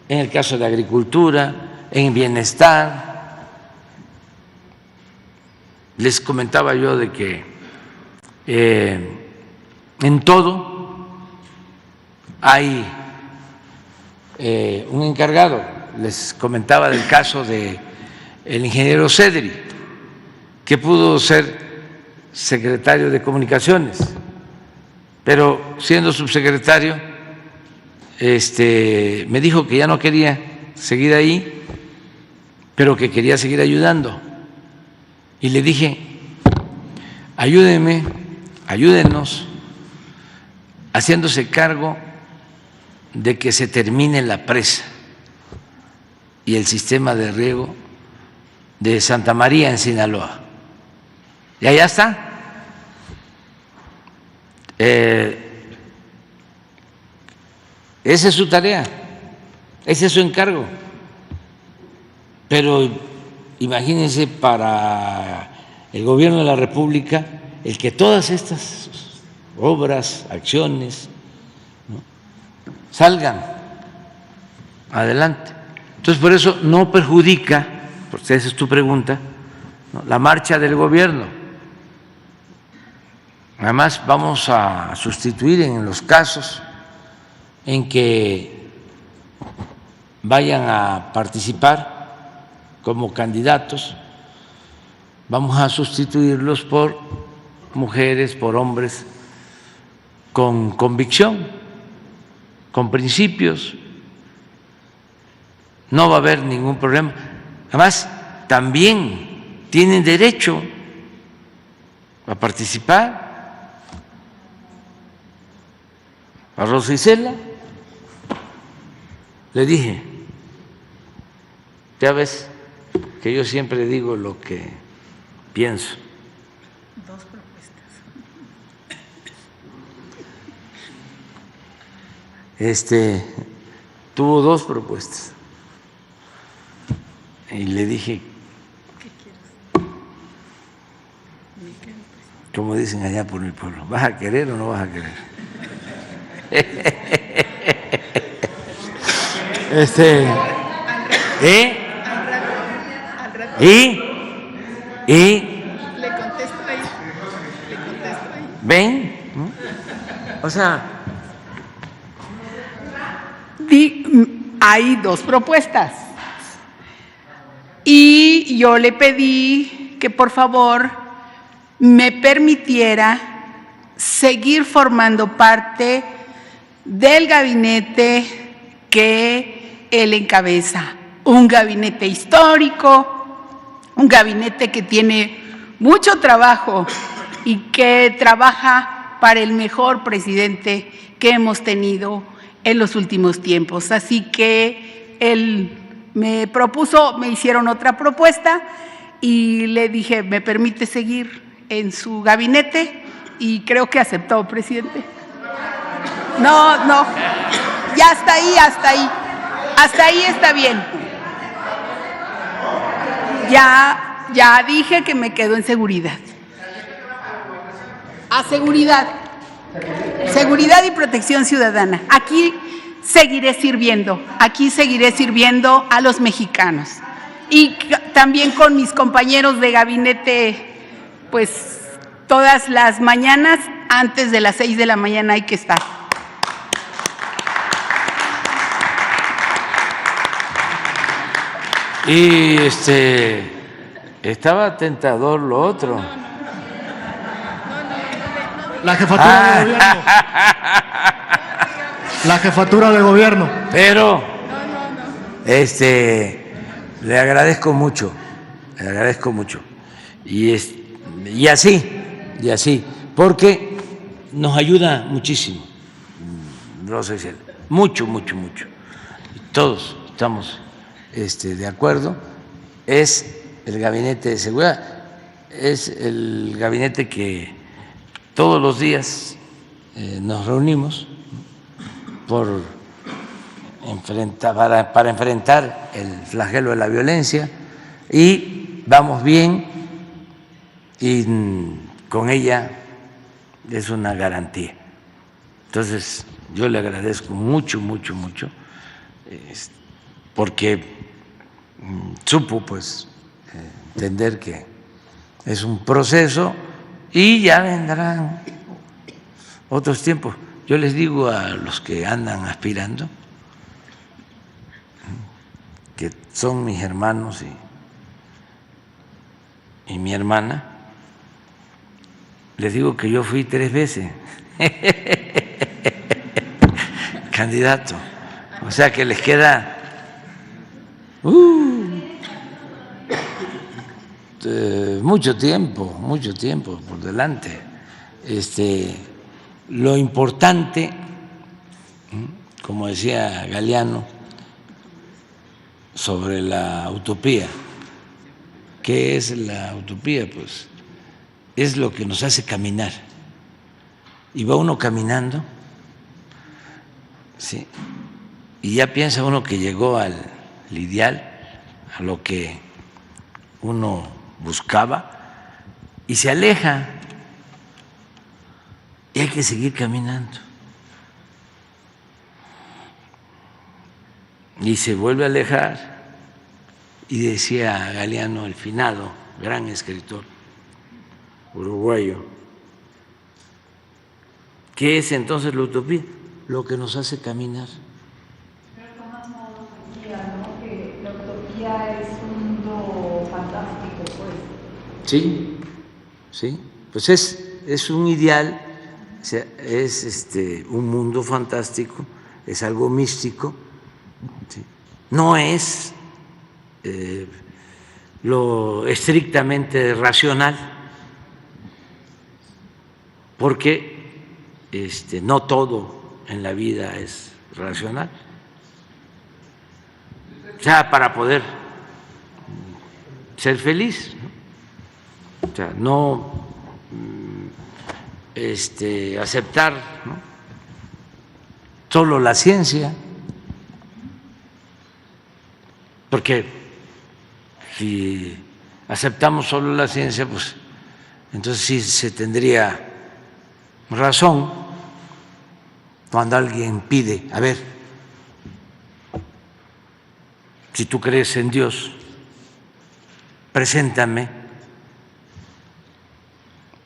en el caso de agricultura, en bienestar. Les comentaba yo de que en todo hay un encargado. Les comentaba del caso del ingeniero Cedri, que pudo ser secretario de Comunicaciones, pero siendo subsecretario me dijo que ya no quería seguir ahí, pero que quería seguir ayudando. Y le dije, ayúdenme, ayúdenos, haciéndose cargo de que se termine la presa y el sistema de riego de Santa María en Sinaloa. Y allá está. Esa es su tarea, ese es su encargo. Pero imagínense para el gobierno de la República el que todas estas obras, acciones, ¿no?, salgan adelante. Entonces, por eso no perjudica, porque esa es tu pregunta, ¿no?, la marcha del gobierno. Además, vamos a sustituir en los casos en que vayan a participar como candidatos, vamos a sustituirlos por mujeres, por hombres con convicción, con principios. No va a haber ningún problema. Además, también tienen derecho a participar. A Rosa Isela le dije, ya ves que yo siempre digo lo que pienso. Dos propuestas. Tuvo dos propuestas. Y le dije, como dicen allá por mi pueblo, ¿vas a querer o no vas a querer? Le contesto ahí. ¿Ven? O sea, hay dos propuestas. Y yo le pedí que por favor me permitiera seguir formando parte del gabinete que él encabeza. Un gabinete histórico, un gabinete que tiene mucho trabajo y que trabaja para el mejor presidente que hemos tenido en los últimos tiempos. Así que él me propuso, me hicieron otra propuesta y le dije, ¿me permite seguir en su gabinete? Y creo que aceptó, presidente. No, ya hasta ahí, hasta ahí está bien. Ya dije que me quedo en seguridad. A seguridad y protección ciudadana. Aquí seguiré sirviendo a los mexicanos. Y también con mis compañeros de gabinete, pues todas las mañanas, antes de las 6 de la mañana hay que estar. y estaba tentador lo otro. La jefatura de gobierno. La jefatura de gobierno. Pero le agradezco mucho, y así, porque nos ayuda muchísimo, Rosa Isela, mucho. Todos estamos de acuerdo. Es el gabinete de seguridad, es el gabinete que todos los días nos reunimos para enfrentar el flagelo de la violencia, y vamos bien, y con ella es una garantía. Entonces, yo le agradezco mucho, porque supo pues entender que es un proceso y ya vendrán otros tiempos. Yo les digo a los que andan aspirando, que son mis hermanos y mi hermana, les digo que yo fui 3 veces candidato. O sea que les queda mucho tiempo por delante. Lo importante, como decía Galeano, sobre la utopía. ¿Qué es la utopía? Pues es lo que nos hace caminar. Y va uno caminando, ¿sí? Y ya piensa uno que llegó al ideal, a lo que uno buscaba, y se aleja. Y hay que seguir caminando. Y se vuelve a alejar. Y decía Galeano, el finado, gran escritor uruguayo, ¿qué es entonces la utopía? Lo que nos hace caminar. Pero tomando utopía, ¿no? Que la utopía es un mundo fantástico, pues. Sí, sí, pues es un ideal, o sea, es un mundo fantástico, es algo místico, ¿sí? No es lo estrictamente racional, porque no todo en la vida es racional. O sea, para poder ser feliz, ¿no? O sea, no aceptar, ¿no?, solo la ciencia, porque si aceptamos solo la ciencia, pues entonces sí se tendría razón cuando alguien pide, a ver, si tú crees en Dios, preséntame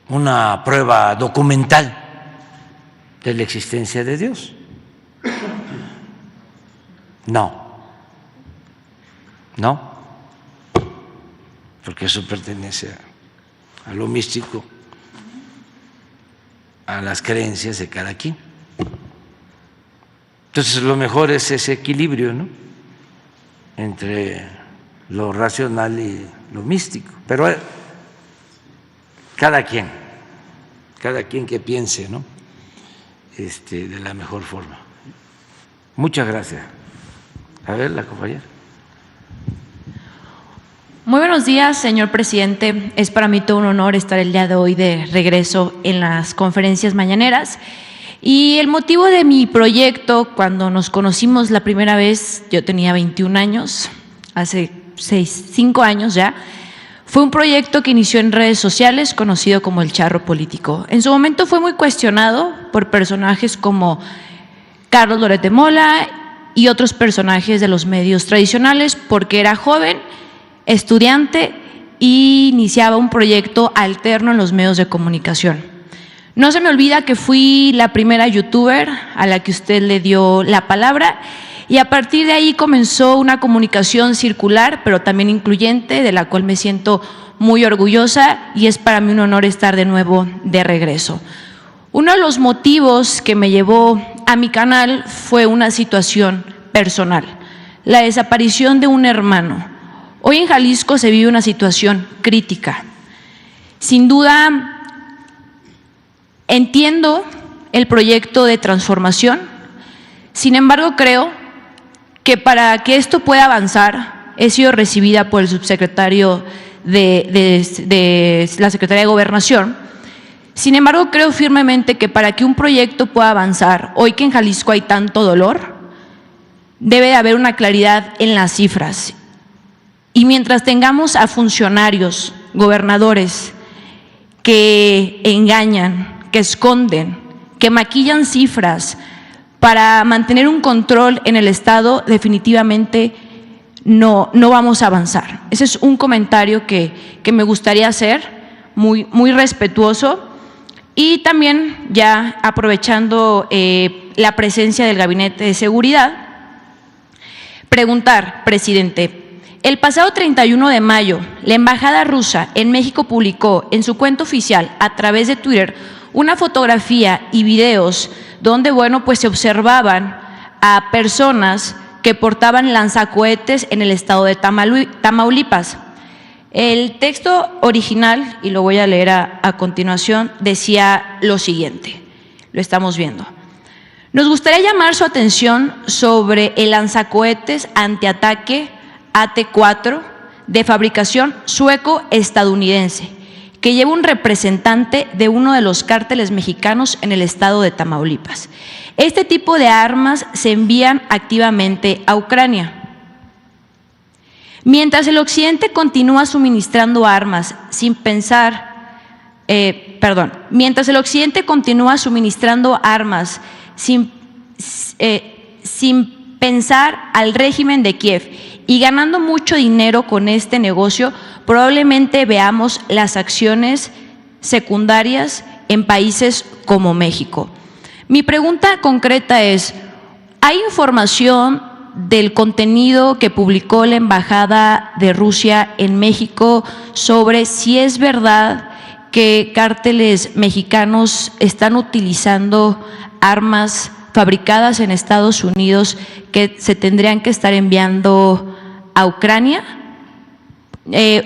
una prueba documental de la existencia de Dios. No, porque eso pertenece a lo místico, a las creencias de cada quien. Entonces lo mejor es ese equilibrio, ¿no?, entre lo racional y lo místico, pero cada quien que piense, ¿no?, de la mejor forma. Muchas gracias. A ver, la compañera. Muy buenos días, señor presidente. Es para mí todo un honor estar el día de hoy de regreso en las conferencias mañaneras. Y el motivo de mi proyecto, cuando nos conocimos la primera vez, yo tenía 21 años, hace 5 años ya, fue un proyecto que inició en redes sociales conocido como el Charro Político. En su momento fue muy cuestionado por personajes como Carlos Loret de Mola y otros personajes de los medios tradicionales porque era joven, estudiante y iniciaba un proyecto alterno en los medios de comunicación. No se me olvida que fui la primera youtuber a la que usted le dio la palabra y a partir de ahí comenzó una comunicación circular, pero también incluyente, de la cual me siento muy orgullosa y es para mí un honor estar de nuevo de regreso. Uno de los motivos que me llevó a mi canal fue una situación personal, la desaparición de un hermano. Hoy en Jalisco se vive una situación crítica. Sin duda, entiendo el proyecto de transformación, sin embargo creo que para que esto pueda avanzar, he sido recibida por el subsecretario de la Secretaría de Gobernación. Sin embargo, creo firmemente que para que un proyecto pueda avanzar, hoy que en Jalisco hay tanto dolor, debe de haber una claridad en las cifras. Y mientras tengamos a funcionarios, gobernadores, que engañan, que esconden, que maquillan cifras para mantener un control en el Estado, definitivamente no vamos a avanzar. Ese es un comentario que me gustaría hacer, muy respetuoso. Y también, ya aprovechando la presencia del Gabinete de Seguridad, preguntar, presidente, el pasado 31 de mayo, la Embajada rusa en México publicó en su cuenta oficial, a través de Twitter, una fotografía y videos donde, pues se observaban a personas que portaban lanzacohetes en el estado de Tamaulipas. El texto original, y lo voy a leer a continuación, decía lo siguiente, lo estamos viendo. Nos gustaría llamar su atención sobre el lanzacohetes antiataque AT-4 de fabricación sueco-estadounidense, que lleva un representante de uno de los cárteles mexicanos en el estado de Tamaulipas. Este tipo de armas se envían activamente a Ucrania. Mientras el occidente continúa suministrando armas mientras el occidente continúa suministrando armas sin pensar al régimen de Kiev y ganando mucho dinero con este negocio, probablemente veamos las acciones secundarias en países como México. Mi pregunta concreta es, ¿hay información del contenido que publicó la Embajada de Rusia en México sobre si es verdad que cárteles mexicanos están utilizando armas fabricadas en Estados Unidos que se tendrían que estar enviando a Ucrania?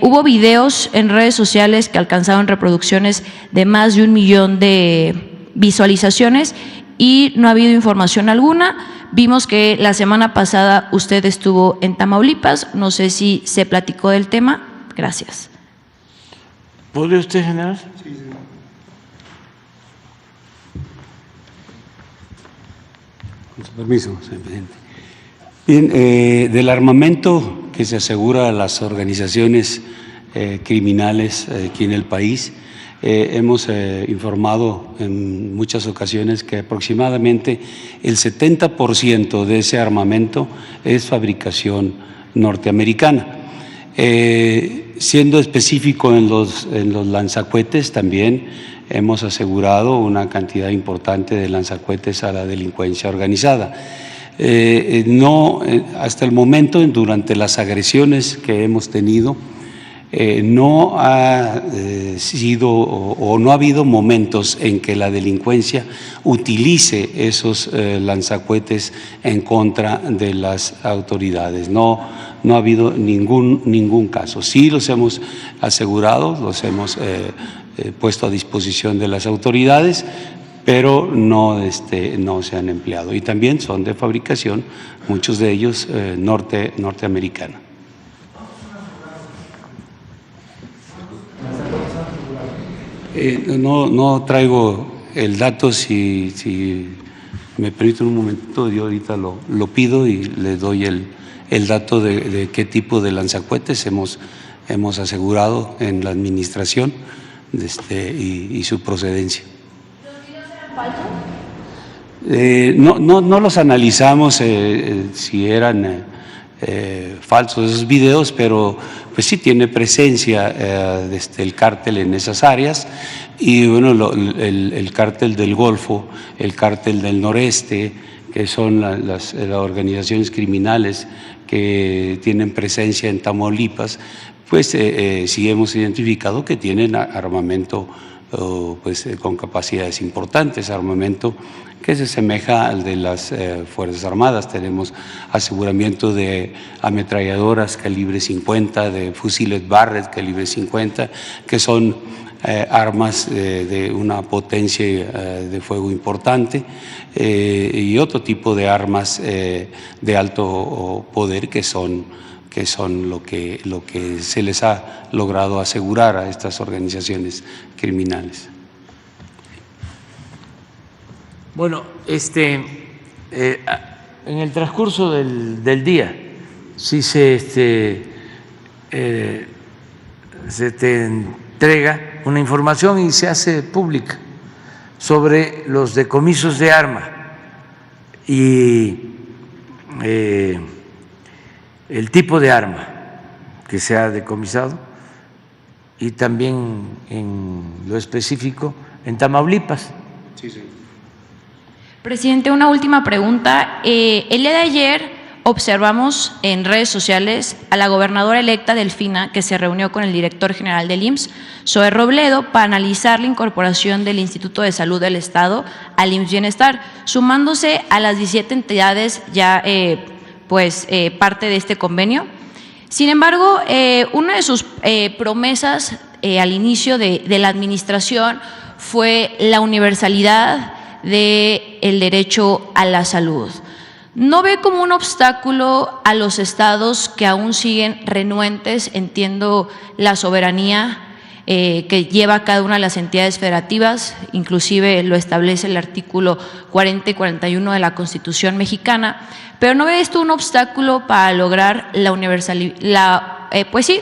Hubo videos en redes sociales que alcanzaron reproducciones de más de 1 millón de visualizaciones y no ha habido información alguna. Vimos que la semana pasada usted estuvo en Tamaulipas, no sé si se platicó del tema. Gracias. ¿Podría usted, general? Sí. Con su permiso, señor presidente. Bien, del armamento que se asegura a las organizaciones criminales aquí en el país, hemos informado en muchas ocasiones que aproximadamente el 70% de ese armamento es fabricación norteamericana. Siendo específico en los lanzacohetes, también hemos asegurado una cantidad importante de lanzacohetes a la delincuencia organizada. Hasta el momento, durante las agresiones que hemos tenido, no ha sido o no ha habido momentos en que la delincuencia utilice esos lanzacohetes en contra de las autoridades. No ha habido ningún caso. Sí los hemos asegurado, los hemos puesto a disposición de las autoridades, pero no se han empleado. Y también son de fabricación, muchos de ellos norteamericana. No traigo el dato, si me permiten un momentito, yo ahorita lo pido y le doy el dato de qué tipo de lanzacohetes hemos asegurado en la administración y su procedencia. No los analizamos si eran falsos esos videos, pero pues sí tiene presencia el cártel en esas áreas y bueno, el cártel del Golfo, el cártel del Noreste, que son las organizaciones criminales que tienen presencia en Tamaulipas, pues sí hemos identificado que tienen armamento con capacidades importantes, armamento que se asemeja al de las Fuerzas Armadas. Tenemos aseguramiento de ametralladoras calibre 50, de fusiles Barrett calibre 50, que son armas de una potencia de fuego importante, y otro tipo de armas de alto poder que son lo que se les ha logrado asegurar a estas organizaciones criminales. Bueno, en el transcurso del día, si se te entrega una información y se hace pública sobre los decomisos de arma y el tipo de arma que se ha decomisado y también en lo específico en Tamaulipas. Presidente, una última pregunta. El día de ayer observamos en redes sociales a la gobernadora electa Delfina, que se reunió con el director general del IMSS, Zoe Robledo, para analizar la incorporación del Instituto de Salud del Estado al IMSS Bienestar, sumándose a las 17 entidades ya parte de este convenio. Sin embargo, una de sus promesas al inicio de la administración fue la universalidad del derecho a la salud. ¿No ve como un obstáculo a los estados que aún siguen renuentes? Entiendo la soberanía que lleva cada una de las entidades federativas, inclusive lo establece el artículo 40 y 41 de la Constitución mexicana, pero ¿no ve esto un obstáculo para lograr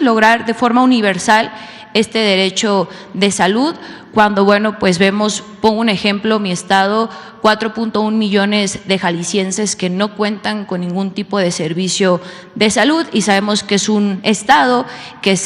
lograr de forma universal este derecho de salud? Cuando, vemos, pongo un ejemplo, mi estado, 4.1 millones de jaliscienses que no cuentan con ningún tipo de servicio de salud, y sabemos que es un estado que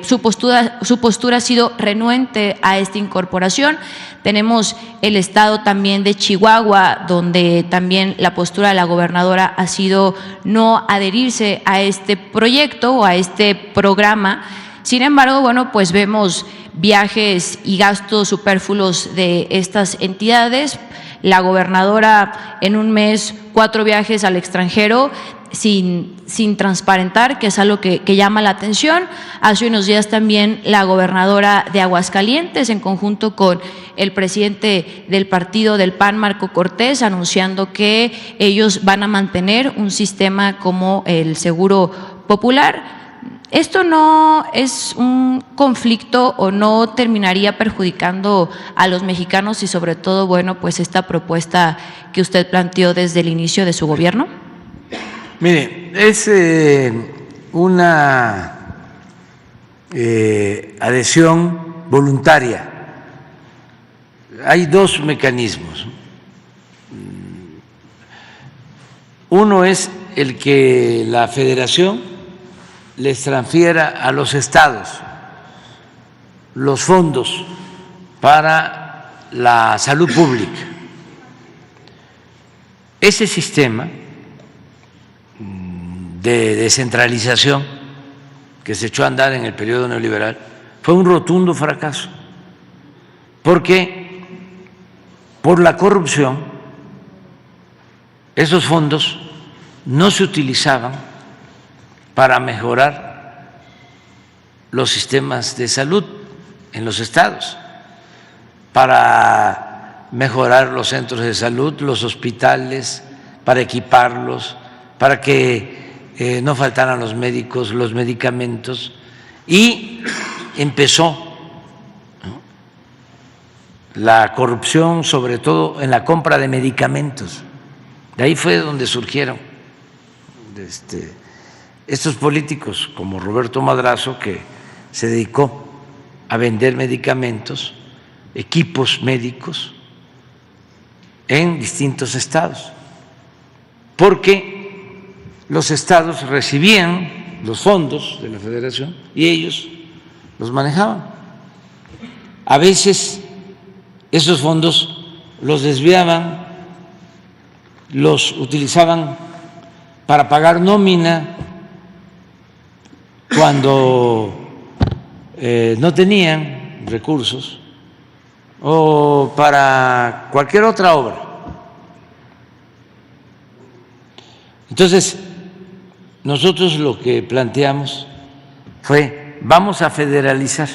su postura ha sido renuente a esta incorporación. Tenemos el estado también de Chihuahua, donde también la postura de la gobernadora ha sido no adherirse a este proyecto o a este programa. Sin embargo, vemos viajes y gastos superfluos de estas entidades. La gobernadora en un mes 4 viajes al extranjero sin transparentar, que es algo que llama la atención. Hace unos días también la gobernadora de Aguascalientes, en conjunto con el presidente del partido del PAN, Marco Cortés, anunciando que ellos van a mantener un sistema como el Seguro Popular. ¿Esto no es un conflicto o no terminaría perjudicando a los mexicanos y sobre todo, esta propuesta que usted planteó desde el inicio de su gobierno? Mire, es una adhesión voluntaria. Hay 2 mecanismos. Uno es el que la Federación les transfiera a los estados los fondos para la salud pública. Ese sistema de descentralización que se echó a andar en el periodo neoliberal fue un rotundo fracaso, porque por la corrupción esos fondos no se utilizaban para mejorar los sistemas de salud en los estados, para mejorar los centros de salud, los hospitales, para equiparlos, para que no faltaran los médicos, los medicamentos, y empezó la corrupción, sobre todo en la compra de medicamentos. De ahí fue donde surgieron estos políticos como Roberto Madrazo, que se dedicó a vender medicamentos, equipos médicos en distintos estados, porque los estados recibían los fondos de la Federación y ellos los manejaban. A veces esos fondos los desviaban, los utilizaban para pagar nómina cuando no tenían recursos, o para cualquier otra obra. Entonces, nosotros lo que planteamos fue: vamos a federalizar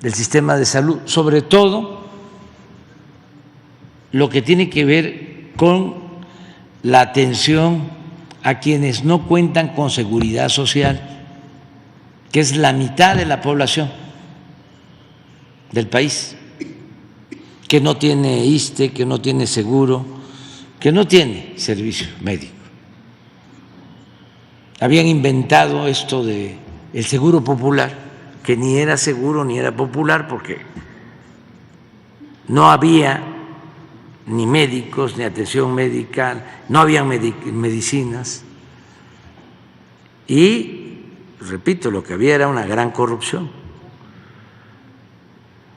el sistema de salud, sobre todo lo que tiene que ver con la atención a quienes no cuentan con seguridad social, que es la mitad de la población del país, que no tiene ISSSTE, que no tiene seguro, que no tiene servicio médico. Habían inventado esto de el seguro popular, que ni era seguro ni era popular, porque no había ni médicos, ni atención médica, no había medicinas. Y, repito, lo que había era una gran corrupción.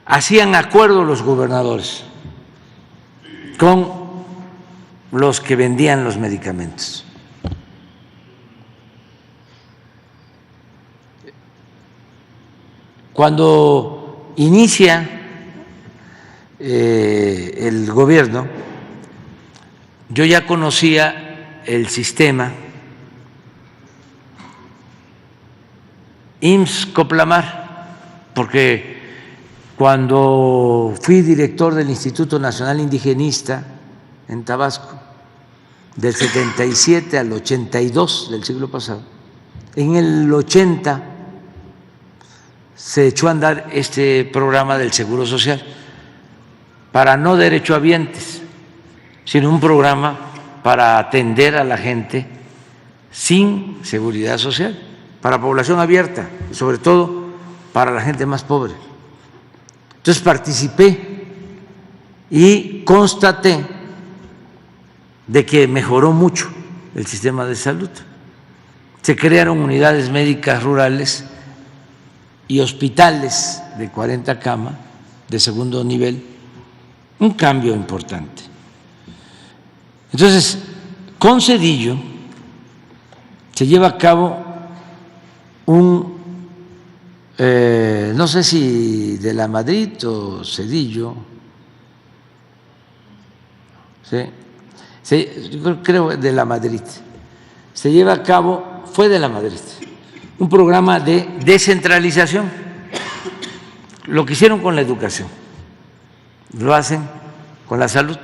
Hacían acuerdos los gobernadores con los que vendían los medicamentos. Cuando inicia el gobierno, yo ya conocía el sistema IMSS-Coplamar, porque cuando fui director del Instituto Nacional Indigenista en Tabasco, del 77 al 82 del siglo pasado, en el 80 se echó a andar este programa del Seguro Social para no derechohabientes, sino un programa para atender a la gente sin seguridad social, para población abierta, sobre todo para la gente más pobre. Entonces participé y constaté de que mejoró mucho el sistema de salud. Se crearon unidades médicas rurales y hospitales de 40 camas de segundo nivel, un cambio importante. Entonces, con Zedillo se lleva a cabo un, no sé si de la Madrid o Zedillo, yo creo de la Madrid, se lleva a cabo, fue de la Madrid, un programa de descentralización. Lo que hicieron con la educación, lo hacen con la salud.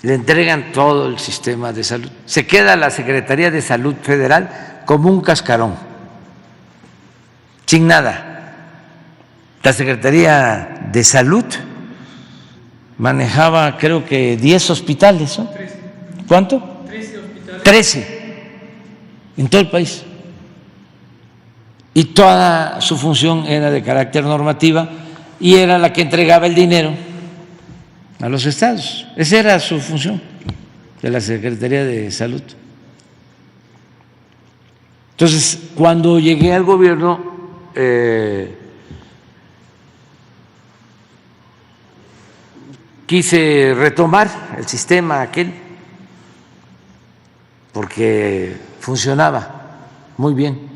Le entregan todo el sistema de salud. Se queda la Secretaría de Salud Federal como un cascarón, sin nada. La Secretaría de Salud manejaba, creo que 10 hospitales, ¿no? 13. ¿Cuánto? 13 hospitales. 13 en todo el país. Y toda su función era de carácter normativa y era la que entregaba el dinero a los estados. Esa era su función de la Secretaría de Salud. Entonces, cuando llegué al gobierno, quise retomar el sistema aquel porque funcionaba muy bien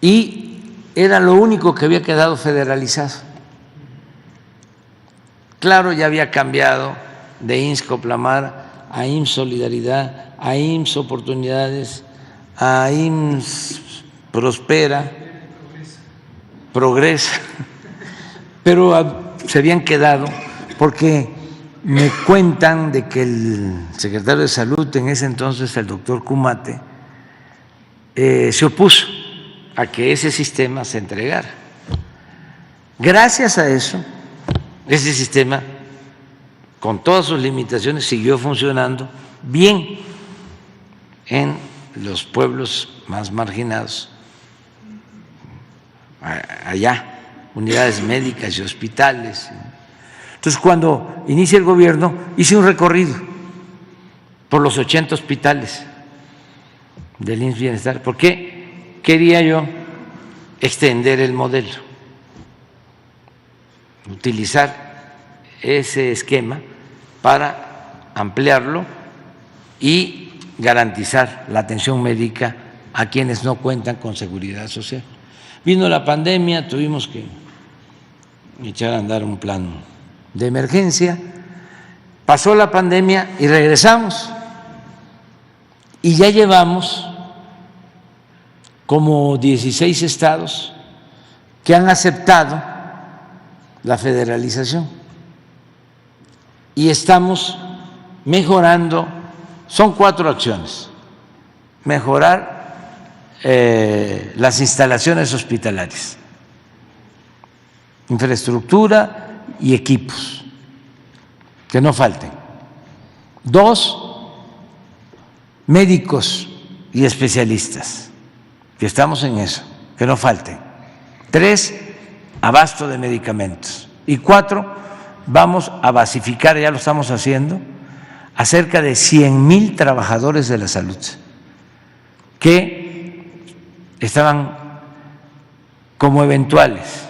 y era lo único que había quedado federalizado. Claro, ya había cambiado de IMSS-Coplamar a IMSS Solidaridad, a IMSS Oportunidades, a IMSS Prospera, Progresa, pero se habían quedado porque me cuentan de que el secretario de Salud en ese entonces, el doctor Cumate, se opuso a que ese sistema se entregara. Gracias a eso, ese sistema, con todas sus limitaciones, siguió funcionando bien en los pueblos más marginados, allá, unidades médicas y hospitales. Entonces, cuando inicia el gobierno, hice un recorrido por los 80 hospitales del IMSS Bienestar, porque quería yo extender el modelo, utilizar ese esquema para ampliarlo y garantizar la atención médica a quienes no cuentan con seguridad social. Vino la pandemia, tuvimos que echar a andar un plan de emergencia, pasó la pandemia y regresamos. Y ya llevamos como 16 estados que han aceptado la federalización y estamos mejorando. Son 4 acciones: mejorar las instalaciones hospitalarias, infraestructura y equipos, que no falten. 2, médicos y especialistas, que estamos en eso, que no falten. 3, abasto de medicamentos. Y 4, vamos a basificar, ya lo estamos haciendo, a cerca de 100,000 trabajadores de la salud que estaban como eventuales,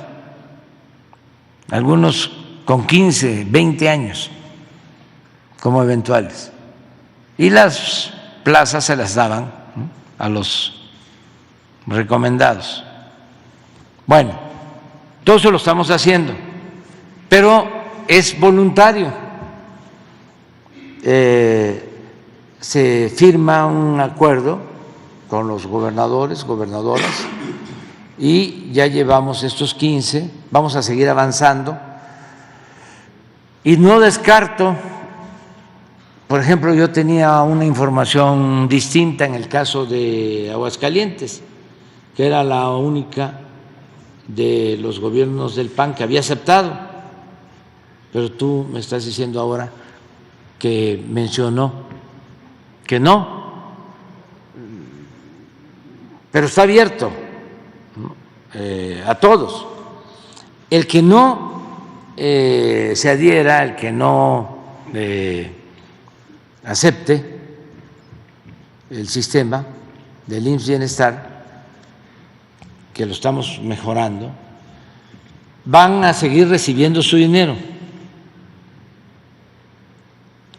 algunos con 15, 20 años como eventuales, y las plazas se las daban, ¿no?, a los recomendados. Bueno, todo eso lo estamos haciendo, pero es voluntario. Se firma un acuerdo con los gobernadores, gobernadoras, y ya llevamos estos 15, vamos a seguir avanzando, y no descarto, por ejemplo, yo tenía una información distinta en el caso de Aguascalientes, que era la única de los gobiernos del PAN que había aceptado, pero tú me estás diciendo ahora que mencionó que no, pero está abierto, ¿no?, a todos. El que no se adhiera, el que no acepte el sistema del IMSS Bienestar, que lo estamos mejorando, van a seguir recibiendo su dinero,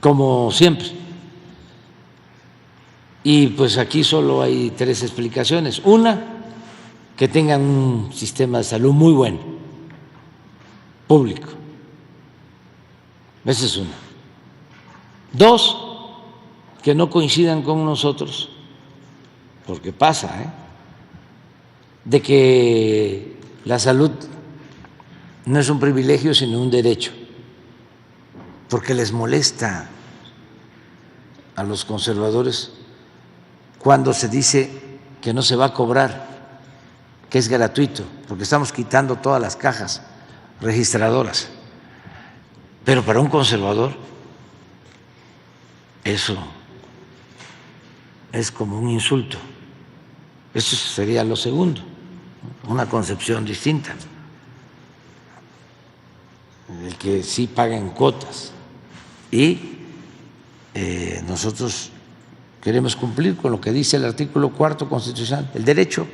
como siempre. Y pues aquí solo hay 3 explicaciones. Una, que tengan un sistema de salud muy bueno, público. Esa es una. 2, que no coincidan con nosotros, porque pasa, de que la salud no es un privilegio, sino un derecho, porque les molesta a los conservadores cuando se dice que no se va a cobrar, que es gratuito, porque estamos quitando todas las cajas registradoras. Pero para un conservador eso es como un insulto. Eso sería lo segundo, una concepción distinta. El que sí paguen cuotas, y nosotros queremos cumplir con lo que dice el artículo 4 constitucional, el derecho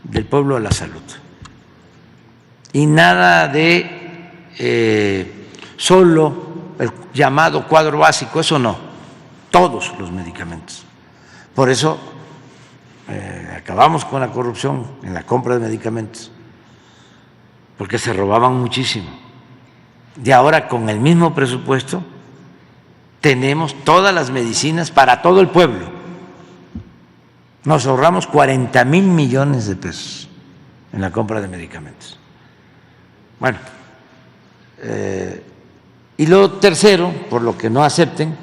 del pueblo a la salud. Y nada de solo el llamado cuadro básico, eso no, todos los medicamentos. Por eso acabamos con la corrupción en la compra de medicamentos, porque se robaban muchísimo. Y ahora con el mismo presupuesto tenemos todas las medicinas para todo el pueblo. Nos ahorramos 40,000 millones de pesos en la compra de medicamentos. Bueno, y lo tercero, por lo que no acepten,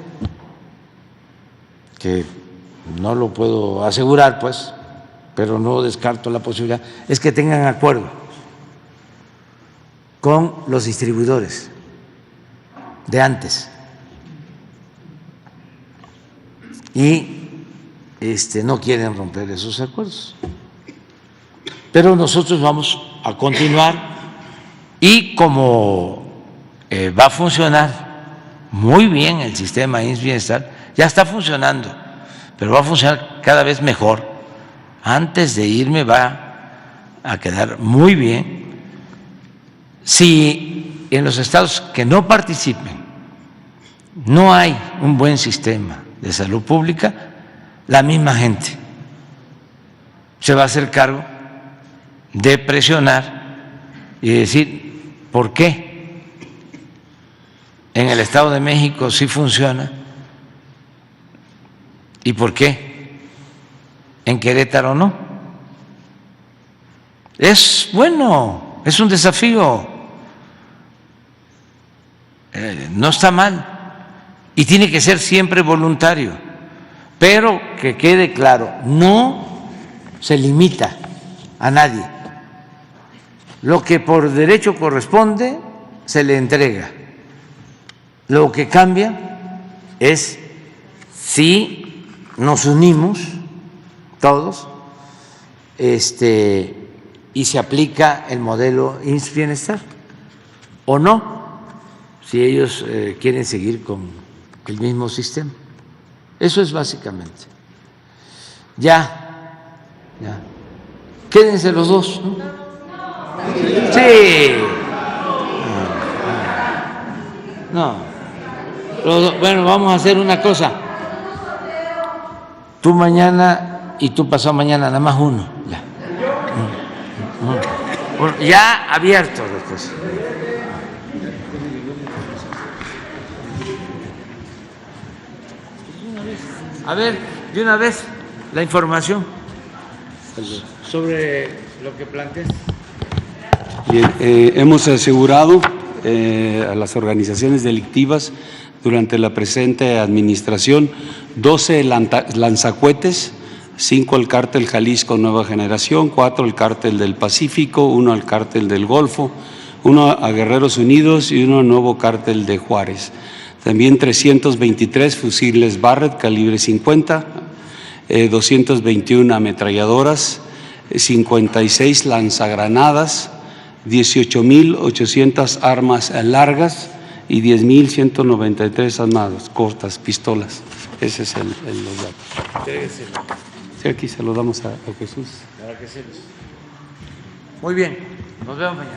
que no lo puedo asegurar, pues, pero no descarto la posibilidad, es que tengan acuerdo con los distribuidores de antes y no quieren romper esos acuerdos. Pero nosotros vamos a continuar, y como va a funcionar muy bien el sistema IMSS Bienestar, ya está funcionando, pero va a funcionar cada vez mejor. Antes de irme va a quedar muy bien. Si en los estados que no participen no hay un buen sistema de salud pública, la misma gente se va a hacer cargo de presionar y decir por qué en el Estado de México sí funciona y por qué en Querétaro no. Es bueno, es un desafío, no está mal, y tiene que ser siempre voluntario, pero que quede claro, no se limita a nadie. Lo que por derecho corresponde se le entrega. Lo que cambia es si nos unimos todos y se aplica el modelo IMSS Bienestar o no, si ellos quieren seguir con el mismo sistema. Eso es básicamente. Ya. Quédense los dos, ¿no? Sí. No. Bueno, vamos a hacer una cosa. Tú mañana y tú pasado mañana, nada más uno. Ya. Bueno, ya abierto después. A ver, de una vez la información sobre lo que planteas. Bien, hemos asegurado a las organizaciones delictivas durante la presente administración 12 lanzacohetes, 5 al cártel Jalisco Nueva Generación, 4 al cártel del Pacífico, 1 al cártel del Golfo, 1 a Guerreros Unidos y 1 al nuevo cártel de Juárez. También 323 fusiles Barrett calibre 50, 221 ametralladoras, 56 lanzagranadas, 18.800 armas largas y 10.193 armas cortas, pistolas. Ese es los datos. Sí, aquí se lo damos a Jesús. Muy bien, nos vemos mañana.